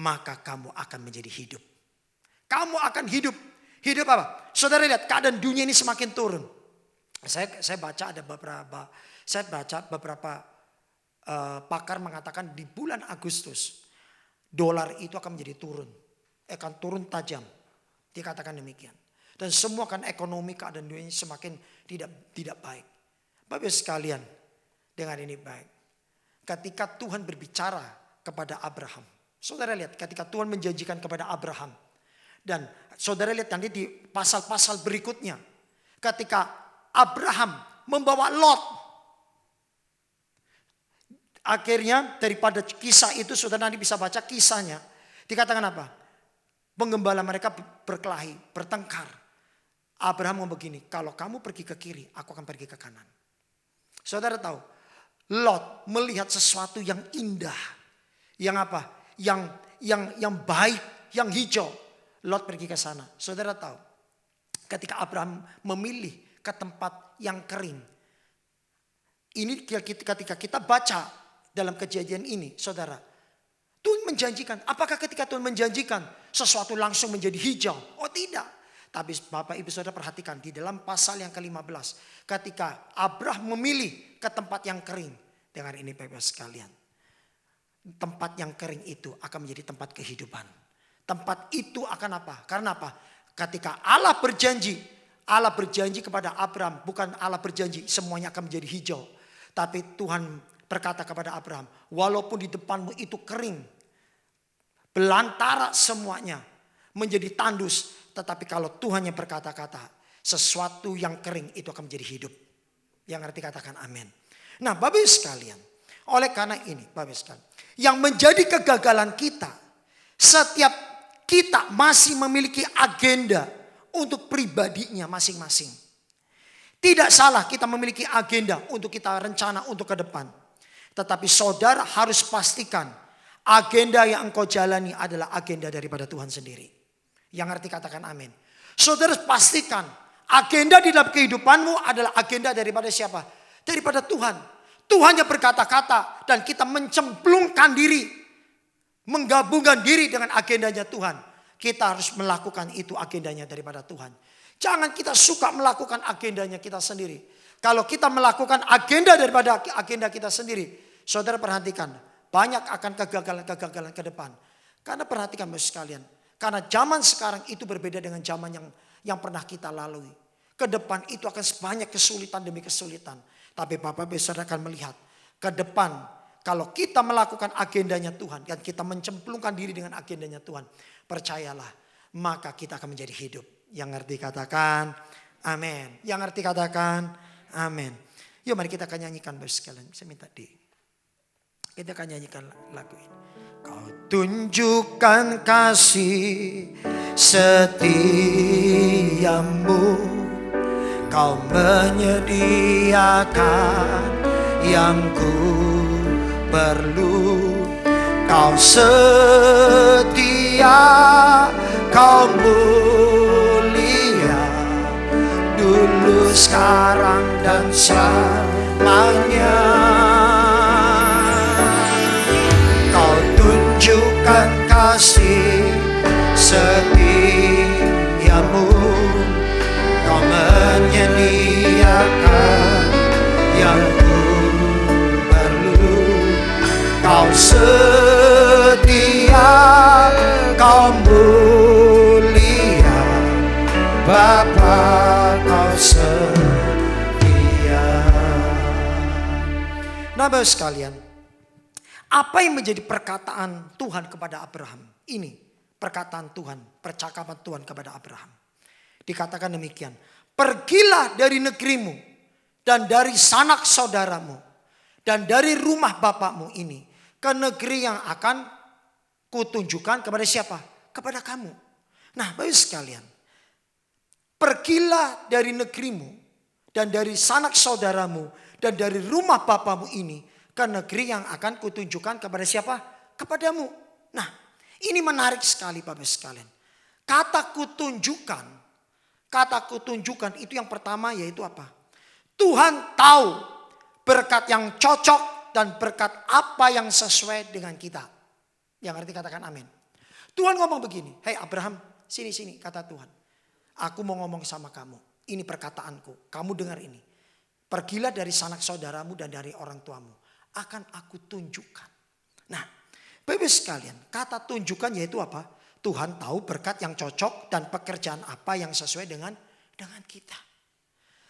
Maka kamu akan menjadi hidup. Kamu akan hidup. Hidup apa? Saudara lihat, keadaan dunia ini semakin turun. Saya baca beberapa pakar mengatakan di bulan Agustus dolar itu akan menjadi turun. Akan turun tajam. Dikatakan demikian. Dan semua kan ekonomi keadaan dunia ini semakin tidak baik. Bapak sekalian, dengar ini baik. Ketika Tuhan berbicara kepada Abraham. Saudara lihat ketika Tuhan menjanjikan kepada Abraham. Dan saudara lihat nanti di pasal-pasal berikutnya. Ketika Abraham membawa Lot. Akhirnya daripada kisah itu saudara nanti bisa baca kisahnya. Dikatakan apa? Penggembala mereka berkelahi, bertengkar. Abraham ngomong begini, kalau kamu pergi ke kiri, aku akan pergi ke kanan. Saudara tahu, Lot melihat sesuatu yang indah. Yang apa? Yang baik, yang hijau. Lot pergi ke sana. Saudara tahu, ketika Abraham memilih ke tempat yang kering. Ini ketika kita baca dalam kejadian ini, saudara. Tuhan menjanjikan, apakah ketika Tuhan menjanjikan sesuatu langsung menjadi hijau? Oh tidak. Tapi Bapak Ibu Saudara perhatikan di dalam pasal yang ke-15. Ketika Abraham memilih ke tempat yang kering. Dengar ini Bapak sekalian. Tempat yang kering itu akan menjadi tempat kehidupan. Tempat itu akan apa? Karena apa? Ketika Allah berjanji kepada Abraham. Bukan Allah berjanji semuanya akan menjadi hijau. Tapi Tuhan berkata kepada Abraham. Walaupun di depanmu itu kering. Belantara semuanya. Menjadi tandus. Tetapi kalau Tuhan yang berkata-kata, sesuatu yang kering itu akan menjadi hidup. Yang arti katakan amin. Nah Bapak sekalian, oleh karena ini Bapak sekalian, yang menjadi kegagalan kita, setiap kita masih memiliki agenda untuk pribadinya masing-masing. Tidak salah kita memiliki agenda untuk kita rencana untuk ke depan. Tetapi saudara harus pastikan agenda yang engkau jalani adalah agenda daripada Tuhan sendiri. Yang ngerti katakan amin. Saudara pastikan agenda di dalam kehidupanmu adalah agenda daripada siapa? Daripada Tuhan. Tuhan yang berkata-kata dan kita mencemplungkan diri, menggabungkan diri dengan agendanya Tuhan. Kita harus melakukan itu agendanya daripada Tuhan. Jangan kita suka melakukan agendanya kita sendiri. Kalau kita melakukan agenda daripada agenda kita sendiri, saudara perhatikan, banyak akan kegagalan-kegagalan ke depan. Karena perhatikan Bapak sekalian, karena zaman sekarang itu berbeda dengan zaman yang pernah kita lalui. Ke depan itu akan sebanyak kesulitan demi kesulitan. Tapi Bapak Saudara akan melihat ke depan, kalau kita melakukan agendanya Tuhan dan kita mencemplungkan diri dengan agendanya Tuhan, percayalah, maka kita akan menjadi hidup. Yang ngerti katakan amin. Yang ngerti katakan amin. Yuk mari kita akan nyanyikan Bapak sekalian. Saya minta kita akan nyanyikan lagu ini. Kau tunjukkan kasih setiamu, Kau menyediakan yang ku perlu. Kau setia, Kau mulia, dulu, sekarang, dan selamanya. Kau tunjukkan kasih setiamu, Kau menyediakan yang ku perlu. Kau setia, Kau mulia, Bapa, Kau setia. Nah Bapak sekalian, apa yang menjadi perkataan Tuhan kepada Abraham? Ini perkataan Tuhan, percakapan Tuhan kepada Abraham. Dikatakan demikian, pergilah dari negerimu dan dari sanak saudaramu dan dari rumah bapakmu ini ke negeri yang akan kutunjukkan kepada siapa? Kepada kamu. Nah Bapak sekalian, pergilah dari negerimu dan dari sanak saudaramu dan dari rumah bapakmu ini ke negeri yang akan kutunjukkan kepada siapa? Kepadamu. Nah ini menarik sekali Bapak sekalian. Kata kutunjukkan itu yang pertama yaitu apa? Tuhan tahu berkat yang cocok dan berkat apa yang sesuai dengan kita. Yang arti katakan amin. Tuhan ngomong begini, hei Abraham, sini kata Tuhan. Aku mau ngomong sama kamu, ini perkataanku, kamu dengar ini. Pergilah dari sanak saudaramu dan dari orang tuamu, akan aku tunjukkan. Nah Bapak sekalian, kata tunjukkan yaitu apa? Tuhan tahu berkat yang cocok dan pekerjaan apa yang sesuai dengan kita.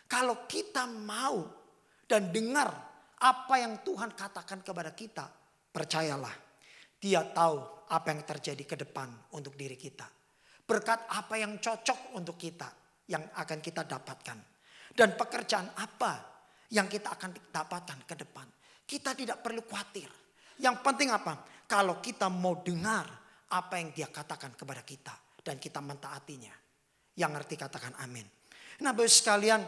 Kalau kita mau dan dengar apa yang Tuhan katakan kepada kita, percayalah, Dia tahu apa yang terjadi ke depan untuk diri kita. Berkat apa yang cocok untuk kita yang akan kita dapatkan. Dan pekerjaan apa yang kita akan dapatkan ke depan. Kita tidak perlu khawatir. Yang penting apa? Kalau kita mau dengar apa yang Dia katakan kepada kita dan kita mentaatinya. Yang ngerti katakan amin. Nah Bapak sekalian,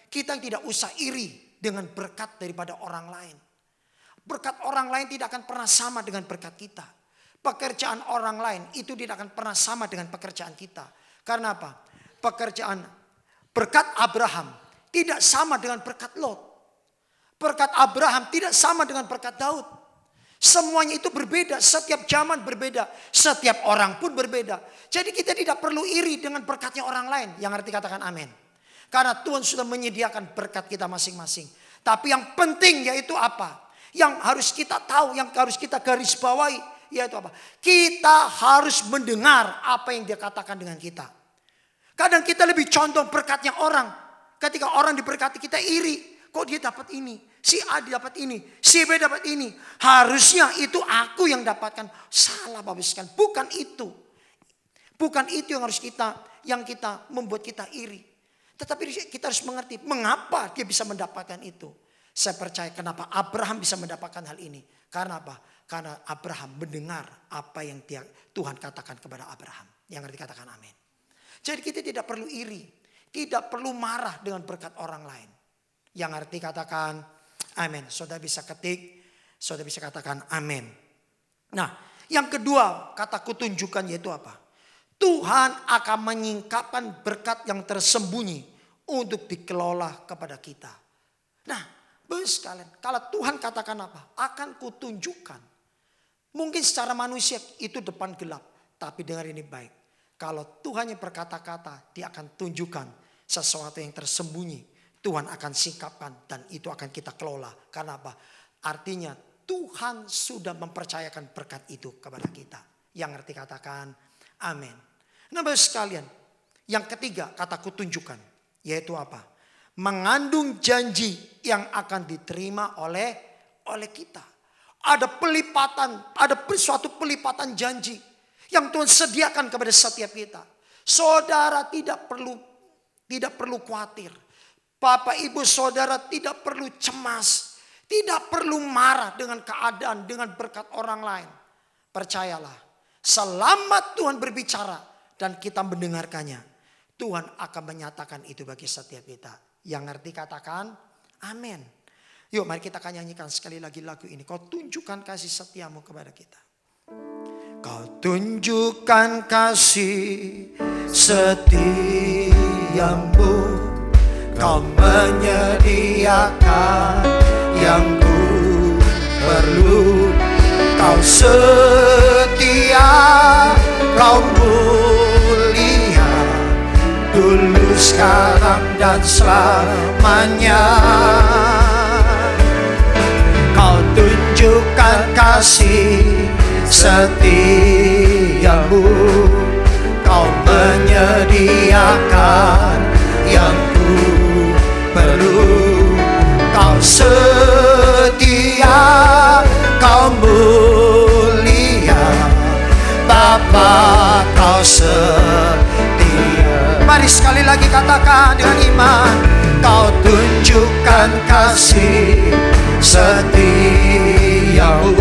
kita tidak usah iri dengan berkat daripada orang lain. Berkat orang lain tidak akan pernah sama dengan berkat kita. Pekerjaan orang lain itu tidak akan pernah sama dengan pekerjaan kita. Karena apa? Berkat Abraham tidak sama dengan berkat Lot. Berkat Abraham tidak sama dengan berkat Daud. Semuanya itu berbeda, setiap zaman berbeda, setiap orang pun berbeda. Jadi kita tidak perlu iri dengan berkatnya orang lain. Yang arti katakan amin. Karena Tuhan sudah menyediakan berkat kita masing-masing. Tapi yang penting yaitu apa? Yang harus kita tahu, yang harus kita garis bawahi yaitu apa? Kita harus mendengar apa yang Dia katakan dengan kita. Kadang kita lebih condong berkatnya orang. Ketika orang diberkati kita iri. Kok dia dapat ini? Si A dapat ini, si B dapat ini. Harusnya itu aku yang dapatkan. Salah Bapak sekalian, bukan itu. Bukan itu yang harus kita membuat kita iri. Tetapi kita harus mengerti mengapa dia bisa mendapatkan itu. Saya percaya kenapa Abraham bisa mendapatkan hal ini. Karena apa? Karena Abraham mendengar apa yang Tuhan katakan kepada Abraham. Yang ngerti katakan amin. Jadi kita tidak perlu iri. Tidak perlu marah dengan berkat orang lain. Yang arti katakan amin. Saudara bisa ketik Saudara bisa katakan amin. Nah, yang kedua kata kutunjukkan yaitu apa? Tuhan akan menyingkapkan berkat yang tersembunyi untuk dikelola kepada kita. Nah, Bapak sekalian, kalau Tuhan katakan apa? Akan kutunjukkan. Mungkin secara manusia itu depan gelap. Tapi dengar ini baik. Kalau Tuhan yang berkata-kata, dia akan tunjukkan sesuatu yang tersembunyi. Tuhan akan singkapkan dan itu akan kita kelola. Karena apa? Artinya Tuhan sudah mempercayakan berkat itu kepada kita. Yang ngerti katakan amin. Nah Bapak sekalian, yang ketiga kata kutunjukkan. Yaitu apa? Mengandung janji yang akan diterima oleh kita. Ada pelipatan, ada suatu pelipatan janji yang Tuhan sediakan kepada setiap kita. Saudara tidak perlu khawatir. Bapak Ibu Saudara tidak perlu cemas, tidak perlu marah dengan keadaan, dengan berkat orang lain. Percayalah, selama Tuhan berbicara dan kita mendengarkannya, Tuhan akan menyatakan itu bagi setiap kita. Yang ngerti katakan amin. Yuk mari kita akan nyanyikan sekali lagi lagu ini. Kau tunjukkan kasih setiamu kepada kita. Kau tunjukkan kasih setiamu. Kau menyediakan yang ku perlu. Kau setia, kau mulia, dulu, sekarang, dan selamanya. Kau tunjukkan kasih setiamu. Kau menyediakan yang ku perlu. Kau setia, kau mulia, Bapa, kau setia. Mari sekali lagi katakan dengan iman. Kau tunjukkan kasih setiamu.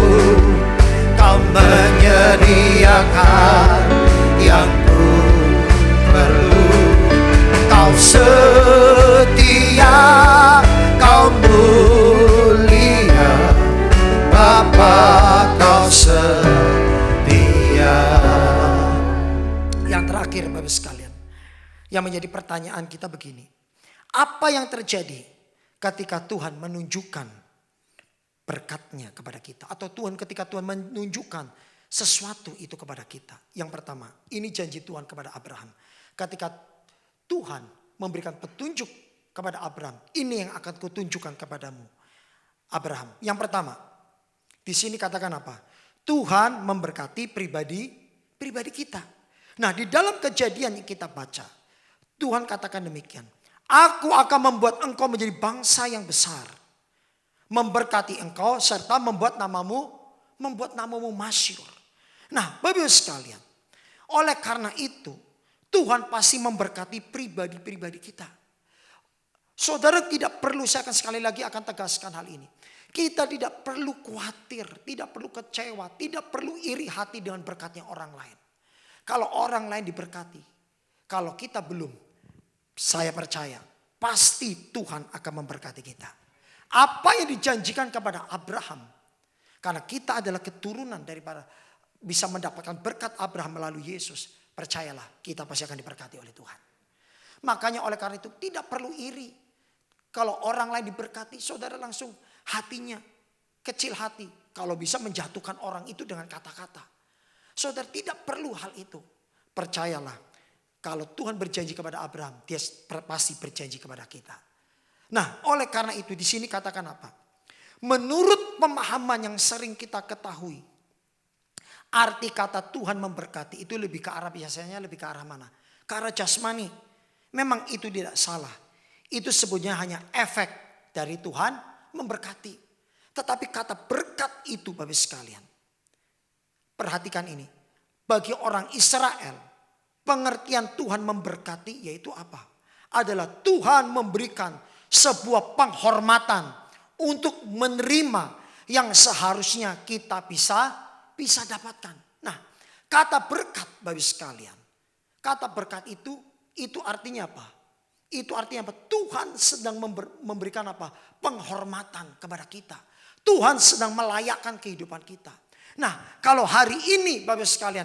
Kau menyediakan yang ku perlu. Kau setia, kau mulia, Bapa, kau setia. Yang terakhir Bapak sekalian, yang menjadi pertanyaan kita begini. Apa yang terjadi ketika Tuhan menunjukkan berkatnya kepada kita? Atau ketika Tuhan menunjukkan sesuatu itu kepada kita. Yang pertama, ini janji Tuhan kepada Abraham. Ketika Tuhan memberikan petunjuk kepada Abraham, ini yang akan kutunjukkan kepadamu, Abraham. Yang pertama, di sini katakan apa? Tuhan memberkati pribadi kita. Nah, di dalam Kejadian yang kita baca, Tuhan katakan demikian. Aku akan membuat engkau menjadi bangsa yang besar, memberkati engkau serta membuat namamu masyhur. Nah, Bapak sekalian, oleh karena itu Tuhan pasti memberkati pribadi kita. Saudara tidak perlu, saya akan sekali lagi akan tegaskan hal ini. Kita tidak perlu khawatir, tidak perlu kecewa, tidak perlu iri hati dengan berkatnya orang lain. Kalau orang lain diberkati, kalau kita belum, saya percaya pasti Tuhan akan memberkati kita. Apa yang dijanjikan kepada Abraham, karena kita adalah keturunan daripada bisa mendapatkan berkat Abraham melalui Yesus, percayalah kita pasti akan diberkati oleh Tuhan. Makanya oleh karena itu tidak perlu iri. Kalau orang lain diberkati, saudara langsung hatinya kecil hati. Kalau bisa menjatuhkan orang itu dengan kata-kata. Saudara tidak perlu hal itu. Percayalah. Kalau Tuhan berjanji kepada Abraham, dia pasti berjanji kepada kita. Nah, oleh karena itu di sini katakan apa? Menurut pemahaman yang sering kita ketahui, arti kata Tuhan memberkati itu lebih ke arah, biasanya lebih ke arah mana? Ke arah jasmani. Memang itu tidak salah. Itu sebenarnya hanya efek dari Tuhan memberkati. Tetapi kata berkat itu Bapak sekalian, perhatikan ini. Bagi orang Israel, pengertian Tuhan memberkati yaitu apa? Adalah Tuhan memberikan sebuah penghormatan untuk menerima yang seharusnya kita bisa dapatkan. Nah, kata berkat Bapak sekalian, kata berkat itu artinya apa? Itu artinya apa? Tuhan sedang memberikan apa? Penghormatan kepada kita. Tuhan sedang melayakkan kehidupan kita. Nah, kalau hari ini Bapak sekalian,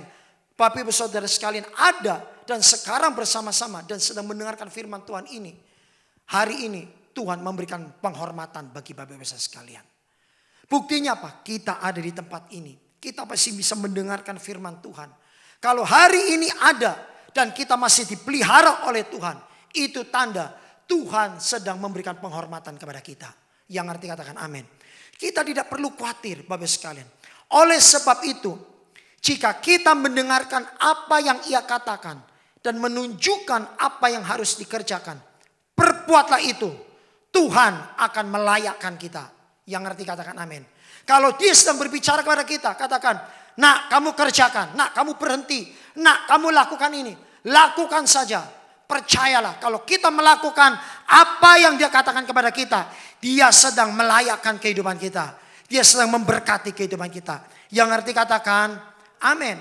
Bapak Ibu Saudara sekalian ada dan sekarang bersama-sama dan sedang mendengarkan firman Tuhan ini. Hari ini Tuhan memberikan penghormatan bagi Bapak Ibu Saudara sekalian. Buktinya apa? Kita ada di tempat ini. Kita pasti bisa mendengarkan firman Tuhan. Kalau hari ini ada dan kita masih dipelihara oleh Tuhan, itu tanda Tuhan sedang memberikan penghormatan kepada kita. Yang arti katakan amin. Kita tidak perlu khawatir Bapak sekalian. Oleh sebab itu, jika kita mendengarkan apa yang ia katakan dan menunjukkan apa yang harus dikerjakan, perbuatlah itu. Tuhan akan melayakkan kita. Yang arti katakan amin. Kalau dia sedang berbicara kepada kita, katakan, nak kamu kerjakan, nak kamu berhenti, nak kamu lakukan ini. Lakukan saja. Percayalah kalau kita melakukan apa yang dia katakan kepada kita, dia sedang melayakkan kehidupan kita. Dia sedang memberkati kehidupan kita. Yang arti katakan amin.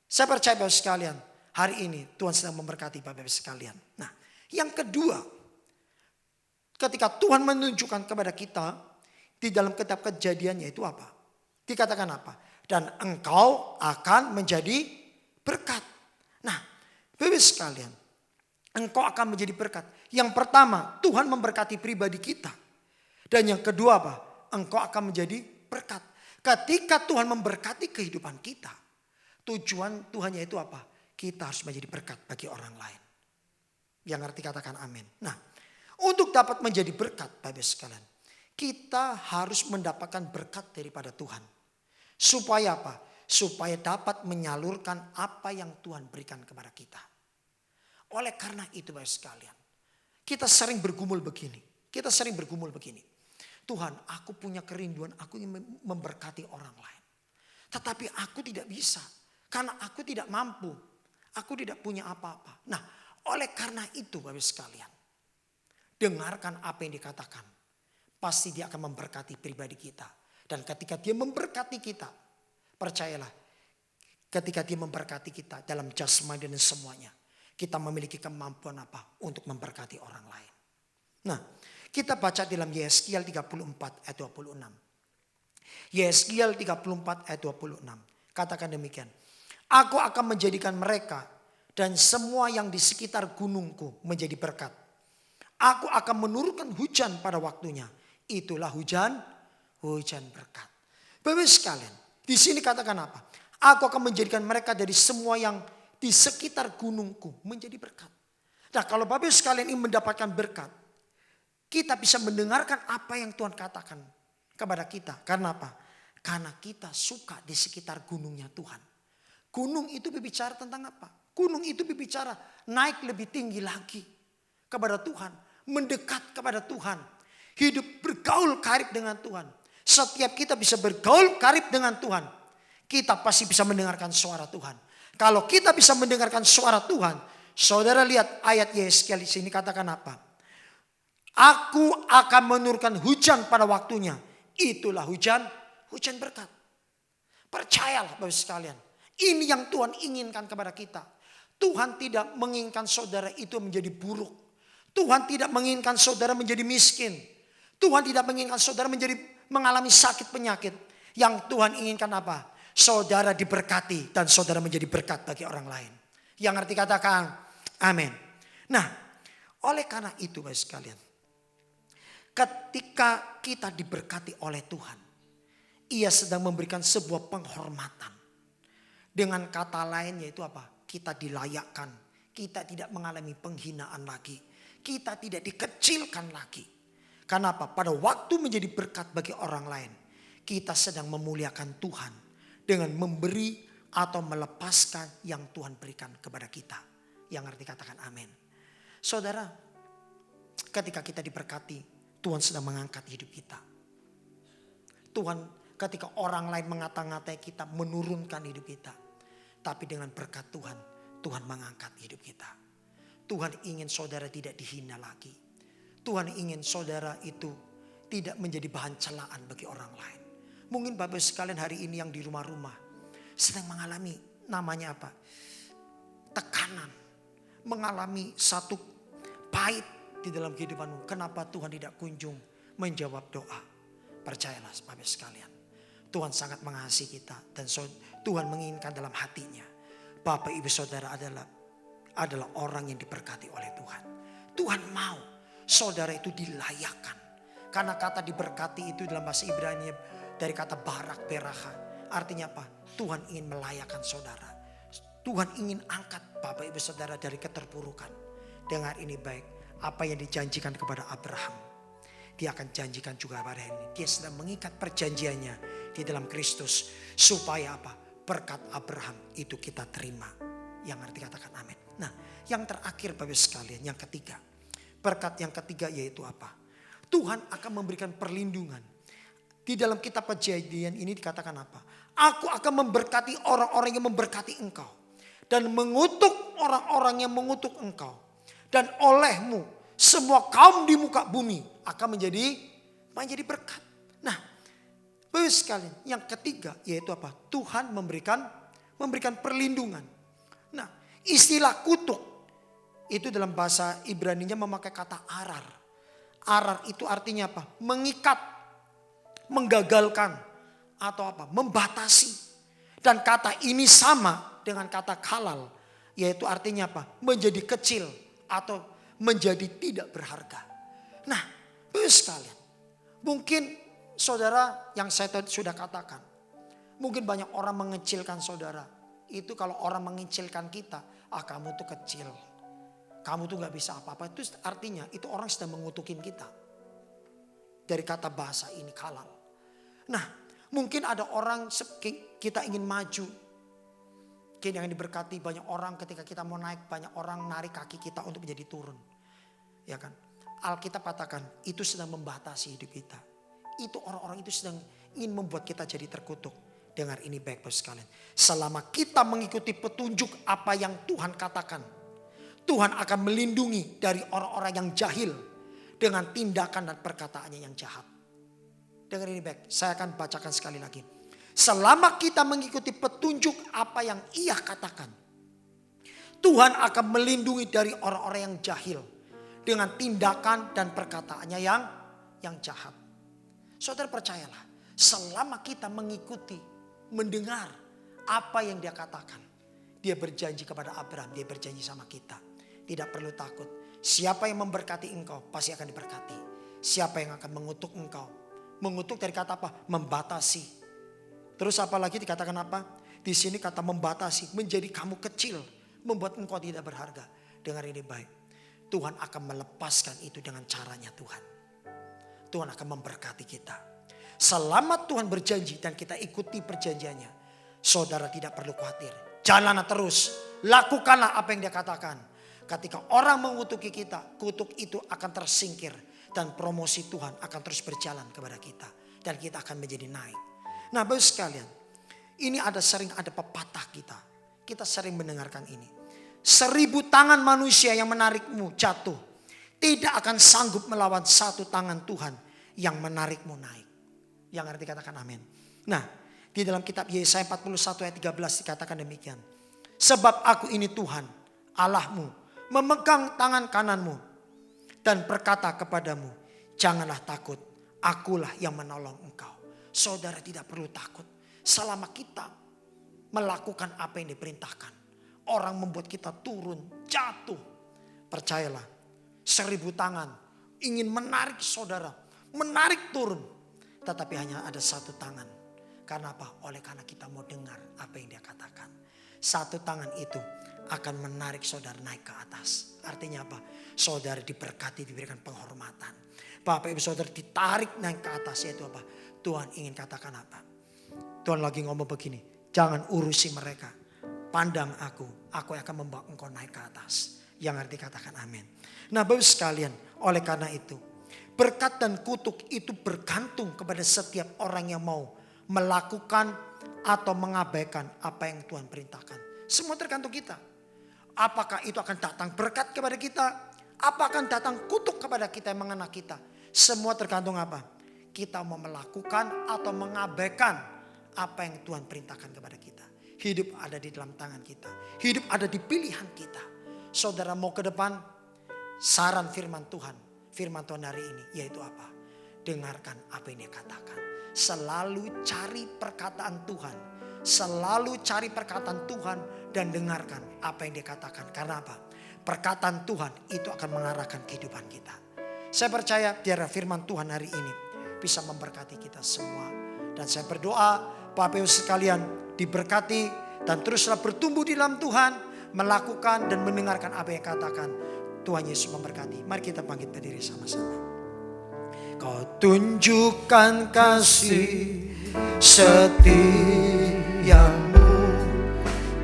Saya percaya Bapak sekalian, hari ini Tuhan sedang memberkati Bapak sekalian. Nah, yang kedua, ketika Tuhan menunjukkan kepada kita di dalam kitab Kejadian yaitu apa? Dikatakan apa? Dan engkau akan menjadi berkat. Nah, Bapak sekalian, engkau akan menjadi berkat. Yang pertama, Tuhan memberkati pribadi kita. Dan yang kedua apa? Engkau akan menjadi berkat. Ketika Tuhan memberkati kehidupan kita, tujuan Tuhannya itu apa? Kita harus menjadi berkat bagi orang lain. Yang arti katakan amin. Nah, untuk dapat menjadi berkat Bapak sekalian, kita harus mendapatkan berkat daripada Tuhan. Supaya apa? Supaya dapat menyalurkan apa yang Tuhan berikan kepada kita. Oleh karena itu Bapak sekalian, kita sering bergumul begini. Tuhan, aku punya kerinduan, aku ingin memberkati orang lain. Tetapi aku tidak bisa. Karena aku tidak mampu. Aku tidak punya apa-apa. Nah, oleh karena itu Bapak sekalian, dengarkan apa yang dikatakan. Pasti dia akan memberkati pribadi kita. Dan ketika dia memberkati kita, percayalah, ketika dia memberkati kita dalam jasmani dan semuanya, kita memiliki kemampuan apa? Untuk memberkati orang lain. Nah, kita baca dalam Yeskiel 34 ayat 26. Yeskiel 34 ayat 26. Katakan demikian. Aku akan menjadikan mereka dan semua yang di sekitar gunungku menjadi berkat. Aku akan menurunkan hujan pada waktunya. Itulah hujan berkat. Bapak sekalian, di sini katakan apa? Aku akan menjadikan mereka dari semua yang di sekitar gunungku menjadi berkat. Nah, kalau Bapak sekalian ingin mendapatkan berkat, kita bisa mendengarkan apa yang Tuhan katakan kepada kita. Karena apa? Karena kita suka di sekitar gunungnya Tuhan. Gunung itu berbicara tentang apa? Gunung itu berbicara naik lebih tinggi lagi kepada Tuhan. Mendekat kepada Tuhan. Hidup bergaul karib dengan Tuhan. Setiap kita bisa bergaul karib dengan Tuhan, kita pasti bisa mendengarkan suara Tuhan. Kalau kita bisa mendengarkan suara Tuhan, saudara lihat ayat Yeskiel di sini katakan apa? Aku akan menurunkan hujan pada waktunya. Itulah hujan berkat. Percayalah Bapak sekalian. Ini yang Tuhan inginkan kepada kita. Tuhan tidak menginginkan saudara itu menjadi buruk. Tuhan tidak menginginkan saudara menjadi miskin. Tuhan tidak menginginkan saudara mengalami sakit penyakit. Yang Tuhan inginkan apa? Saudara diberkati dan saudara menjadi berkat bagi orang lain. Yang arti katakan amin. Nah, oleh karena itu Bapak sekalian, ketika kita diberkati oleh Tuhan, Ia sedang memberikan sebuah penghormatan. Dengan kata lain yaitu apa? Kita dilayakkan. Kita tidak mengalami penghinaan lagi. Kita tidak dikecilkan lagi. Karena apa? Pada waktu menjadi berkat bagi orang lain, kita sedang memuliakan Tuhan dengan memberi atau melepaskan yang Tuhan berikan kepada kita. Yang arti katakan amin. Saudara, ketika kita diberkati, Tuhan sedang mengangkat hidup kita. Tuhan ketika orang lain mengata-ngatai kita, menurunkan hidup kita. Tapi dengan berkat Tuhan, Tuhan mengangkat hidup kita. Tuhan ingin saudara tidak dihina lagi. Tuhan ingin saudara itu tidak menjadi bahan celaan bagi orang lain. Mungkin Bapak sekalian hari ini yang di rumah-rumah sedang mengalami namanya apa? Tekanan. Mengalami satu pahit di dalam kehidupanmu. Kenapa Tuhan tidak kunjung menjawab doa? Percayalah Bapak sekalian, Tuhan sangat mengasihi kita dan Tuhan menginginkan dalam hatinya Bapak Ibu Saudara adalah orang yang diberkati oleh Tuhan. Tuhan mau saudara itu dilayakkan. Karena kata diberkati itu dalam bahasa Ibrani dari kata barak beraha. Artinya apa? Tuhan ingin melayakkan saudara. Tuhan ingin angkat Bapak Ibu Saudara dari keterpurukan. Dengar ini baik, apa yang dijanjikan kepada Abraham, Dia akan janjikan juga pada ini. Dia sedang mengikat perjanjiannya di dalam Kristus. Supaya apa? Berkat Abraham itu kita terima. Yang arti katakan amin. Nah, yang terakhir Bapak sekalian, yang ketiga. Berkat yang ketiga yaitu apa? Tuhan akan memberikan perlindungan. Di dalam kitab Perjanjian ini dikatakan apa? Aku akan memberkati orang-orang yang memberkati engkau. Dan mengutuk orang-orang yang mengutuk engkau. Dan olehmu semua kaum di muka bumi akan menjadi berkat. Nah, Bapak sekalian, yang ketiga yaitu apa? Tuhan memberikan perlindungan. Nah, istilah kutuk itu dalam bahasa Ibraninya memakai kata arar. Arar itu artinya apa? Mengikat, menggagalkan, atau apa? Membatasi. Dan kata ini sama dengan kata kalal, yaitu artinya apa? Menjadi kecil atau menjadi tidak berharga. Nah, Bapak sekalian, mungkin saudara yang saya sudah katakan, mungkin banyak orang mengecilkan saudara. Itu kalau orang mengecilkan kita, kamu tuh kecil. Kamu tuh gak bisa apa-apa. Itu artinya itu orang sedang mengutukin kita. Dari kata bahasa ini kalal. Nah, mungkin ada orang kita ingin maju. Mungkin yang diberkati banyak orang ketika kita mau naik. Banyak orang narik kaki kita untuk menjadi turun. Ya kan? Alkitab katakan itu sedang membatasi hidup kita. Itu orang-orang itu sedang ingin membuat kita jadi terkutuk. Dengar ini baik Bapak sekalian. Selama kita mengikuti petunjuk apa yang Tuhan katakan. Tuhan akan melindungi dari orang-orang yang jahil. Dengan tindakan dan perkataannya yang jahat. Dengar ini baik. Saya akan bacakan sekali lagi. Selama kita mengikuti petunjuk apa yang Ia katakan. Tuhan akan melindungi dari orang-orang yang jahil. Dengan tindakan dan perkataannya yang jahat. Saudara percayalah. Selama kita mengikuti, mendengar apa yang Dia katakan. Dia berjanji kepada Abraham. Dia berjanji sama kita. Tidak perlu takut. Siapa yang memberkati engkau pasti akan diberkati. Siapa yang akan mengutuk engkau. Mengutuk dari kata apa? Membatasi. Terus apalagi dikatakan apa? Di sini kata membatasi. Menjadi kamu kecil. Membuat engkau tidak berharga. Dengar ini baik. Tuhan akan melepaskan itu dengan caranya Tuhan. Tuhan akan memberkati kita. Selama Tuhan berjanji dan kita ikuti perjanjiannya. Saudara tidak perlu khawatir. Jalanlah terus. Lakukanlah apa yang Dia katakan. Ketika orang mengutuki kita, kutuk itu akan tersingkir. Dan promosi Tuhan akan terus berjalan kepada kita. Dan kita akan menjadi naik. Nah Bapak sekalian, ini sering ada pepatah kita. Kita sering mendengarkan ini. 1000 tangan manusia yang menarikmu jatuh. Tidak akan sanggup melawan 1 tangan Tuhan yang menarikmu naik. Yang arti katakan amin. Nah di dalam kitab Yesaya 41 ayat 13 dikatakan demikian. Sebab aku ini Tuhan Allahmu. Memegang tangan kananmu dan berkata kepadamu, janganlah takut, akulah yang menolong engkau. Saudara tidak perlu takut selama kita melakukan apa yang diperintahkan. Orang membuat kita turun, jatuh. Percayalah, 1000 tangan ingin menarik saudara, menarik turun. Tetapi hanya ada 1 tangan. Karena apa? Oleh karena kita mau dengar apa yang Dia katakan. 1 tangan itu akan menarik saudara naik ke atas. Artinya apa? Saudara diberkati, diberikan penghormatan. Bapak Ibu Saudara ditarik naik ke atas, yaitu apa? Tuhan ingin katakan apa? Tuhan lagi ngomong begini, jangan urusi mereka. Pandang aku akan membawa engkau naik ke atas. Yang arti katakan amin. Nah Bapak sekalian, oleh karena itu berkat dan kutuk itu bergantung kepada setiap orang yang mau melakukan atau mengabaikan apa yang Tuhan perintahkan. Semua tergantung kita. Apakah itu akan datang berkat kepada kita? Apa akan datang kutuk kepada kita yang mengena kita? Semua tergantung apa? Kita mau melakukan atau mengabaikan apa yang Tuhan perintahkan kepada kita. Hidup ada di dalam tangan kita. Hidup ada di pilihan kita. Saudara mau ke depan, saran firman Tuhan. Firman Tuhan hari ini yaitu apa? dengarkan apa yang dia katakan. Selalu cari perkataan Tuhan. Selalu cari perkataan Tuhan dan dengarkan apa yang dia katakan. Karena apa? Perkataan Tuhan itu akan mengarahkan kehidupan kita. Saya percaya biar firman Tuhan hari ini bisa memberkati kita semua. Dan saya berdoa Bapak Ibu sekalian diberkati dan teruslah bertumbuh di dalam Tuhan, melakukan dan mendengarkan apa yang katakan. Tuhan Yesus memberkati. Mari kita bangkit berdiri sama-sama. Kau tunjukkan kasih setiamu,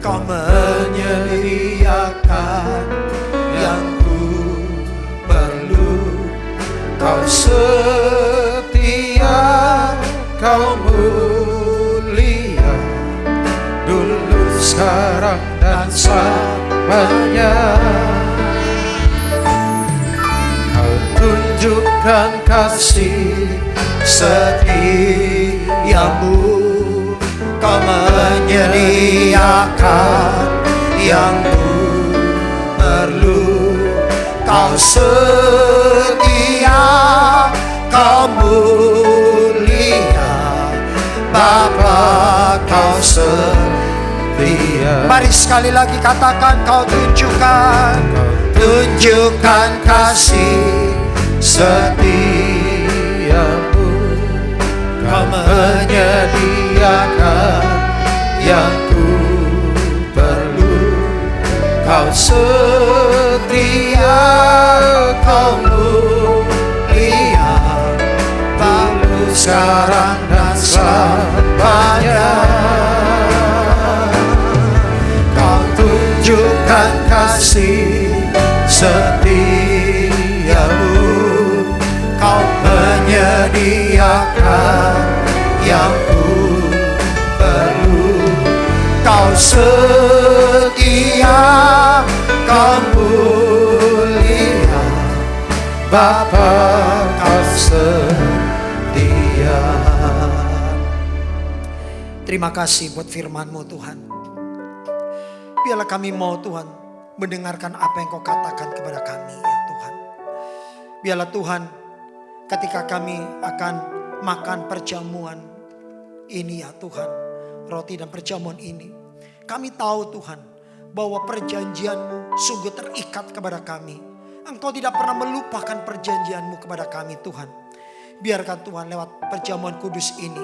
Kau menyediakan yang ku perlu. Kau setia, Kau mulia, dulu, sekarang, dan selamanya. Kau tunjukkan kasih setiamu, Kau menyediakan yang ku perlu. Kau setia, Kau mulia, Bapa, Kau setia. Mari sekali lagi katakan, Kau tunjukkan kasih setiamu, Kau menyediakan yang ku perlu. Kau setia, Kau mulia, dulu, sekarang, dan selamanya. Kau tunjukkan kasih setiamu, Kau menyediakan yang ku perlu. Kau setia, Kau mulia, Bapa, Kau setia. Terima kasih buat firman-Mu Tuhan. Biarlah kami mau Tuhan mendengarkan apa yang Kau katakan kepada kami ya Tuhan. Biarlah Tuhan ketika kami akan makan perjamuan ini ya Tuhan, roti dan perjamuan ini, kami tahu Tuhan bahwa perjanjian-Mu sungguh terikat kepada kami. Engkau tidak pernah melupakan perjanjian-Mu kepada kami Tuhan. Biarkan Tuhan lewat perjamuan kudus ini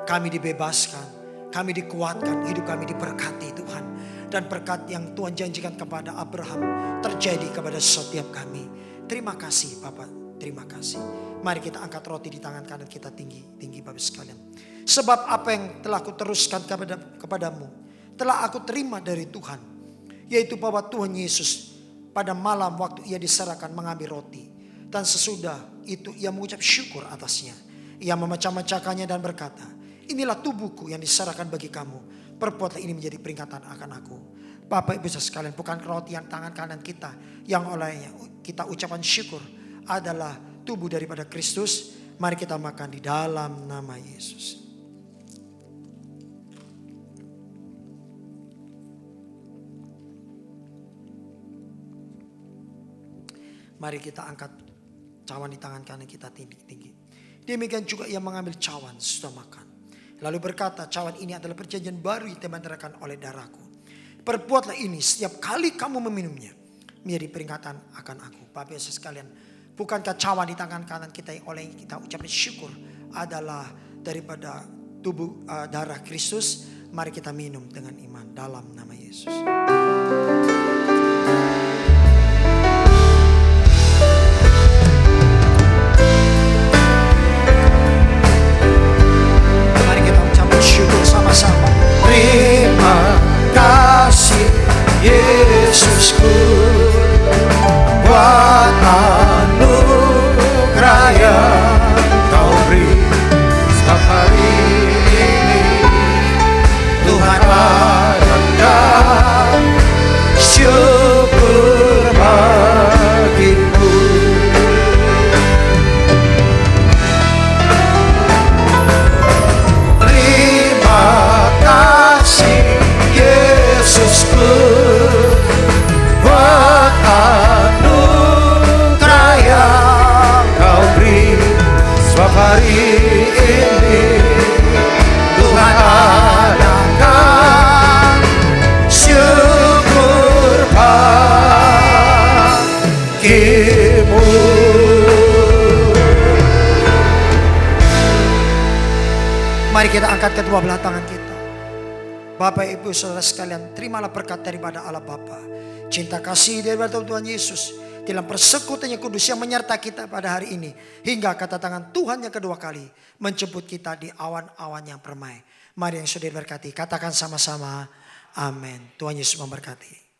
kami dibebaskan, kami dikuatkan, hidup kami diberkati Tuhan. Dan berkat yang Tuhan janjikan kepada Abraham terjadi kepada setiap kami. Terima kasih Bapak, terima kasih. Mari kita angkat roti di tangan kanan kita tinggi Bapak sekalian. Sebab apa yang telah aku teruskan kepadamu telah aku terima dari Tuhan, yaitu bahwa Tuhan Yesus pada malam waktu ia diserahkan mengambil roti, dan sesudah itu ia mengucap syukur atasnya. Ia memecah-mecahkannya dan berkata, inilah tubuhku yang diserahkan bagi kamu. Perbuatlah ini menjadi peringatan akan aku. Bapak Ibu sekalian, bukan roti yang tangan kanan kita yang olehnya kita ucapan syukur adalah tubuh daripada Kristus. Mari kita makan di dalam nama Yesus. Mari kita angkat cawan di tangan kanan kita tinggi-tinggi. Demikian juga ia mengambil cawan sesudah makan, lalu berkata, cawan ini adalah perjanjian baru yang dimandarkan oleh darahku. Perbuatlah ini setiap kali kamu meminumnya menjadi peringatan akan aku. Bapak Ibu sekalian, bukankah cawan di tangan kanan kita yang oleh kita ucapkan syukur adalah daripada tubuh darah Kristus? Mari kita minum dengan iman dalam nama Yesus. Syukur sama-sama. Terima kasih Yesusku buat anugerah yang Kau beri setiap hari ini. Tuhan adalah Mari kita angkat kedua belah tangan kita. Bapak Ibu Saudara sekalian, terimalah berkat daripada Allah Bapa, cinta kasih daripada Tuhan Yesus, dalam persekutuan yang kudus yang menyertai kita pada hari ini, hingga kedatangan Tuhan yang kedua kali menjemput kita di awan-awan yang permai. Mari yang sudah diberkati, katakan sama-sama, amin. Tuhan Yesus memberkati.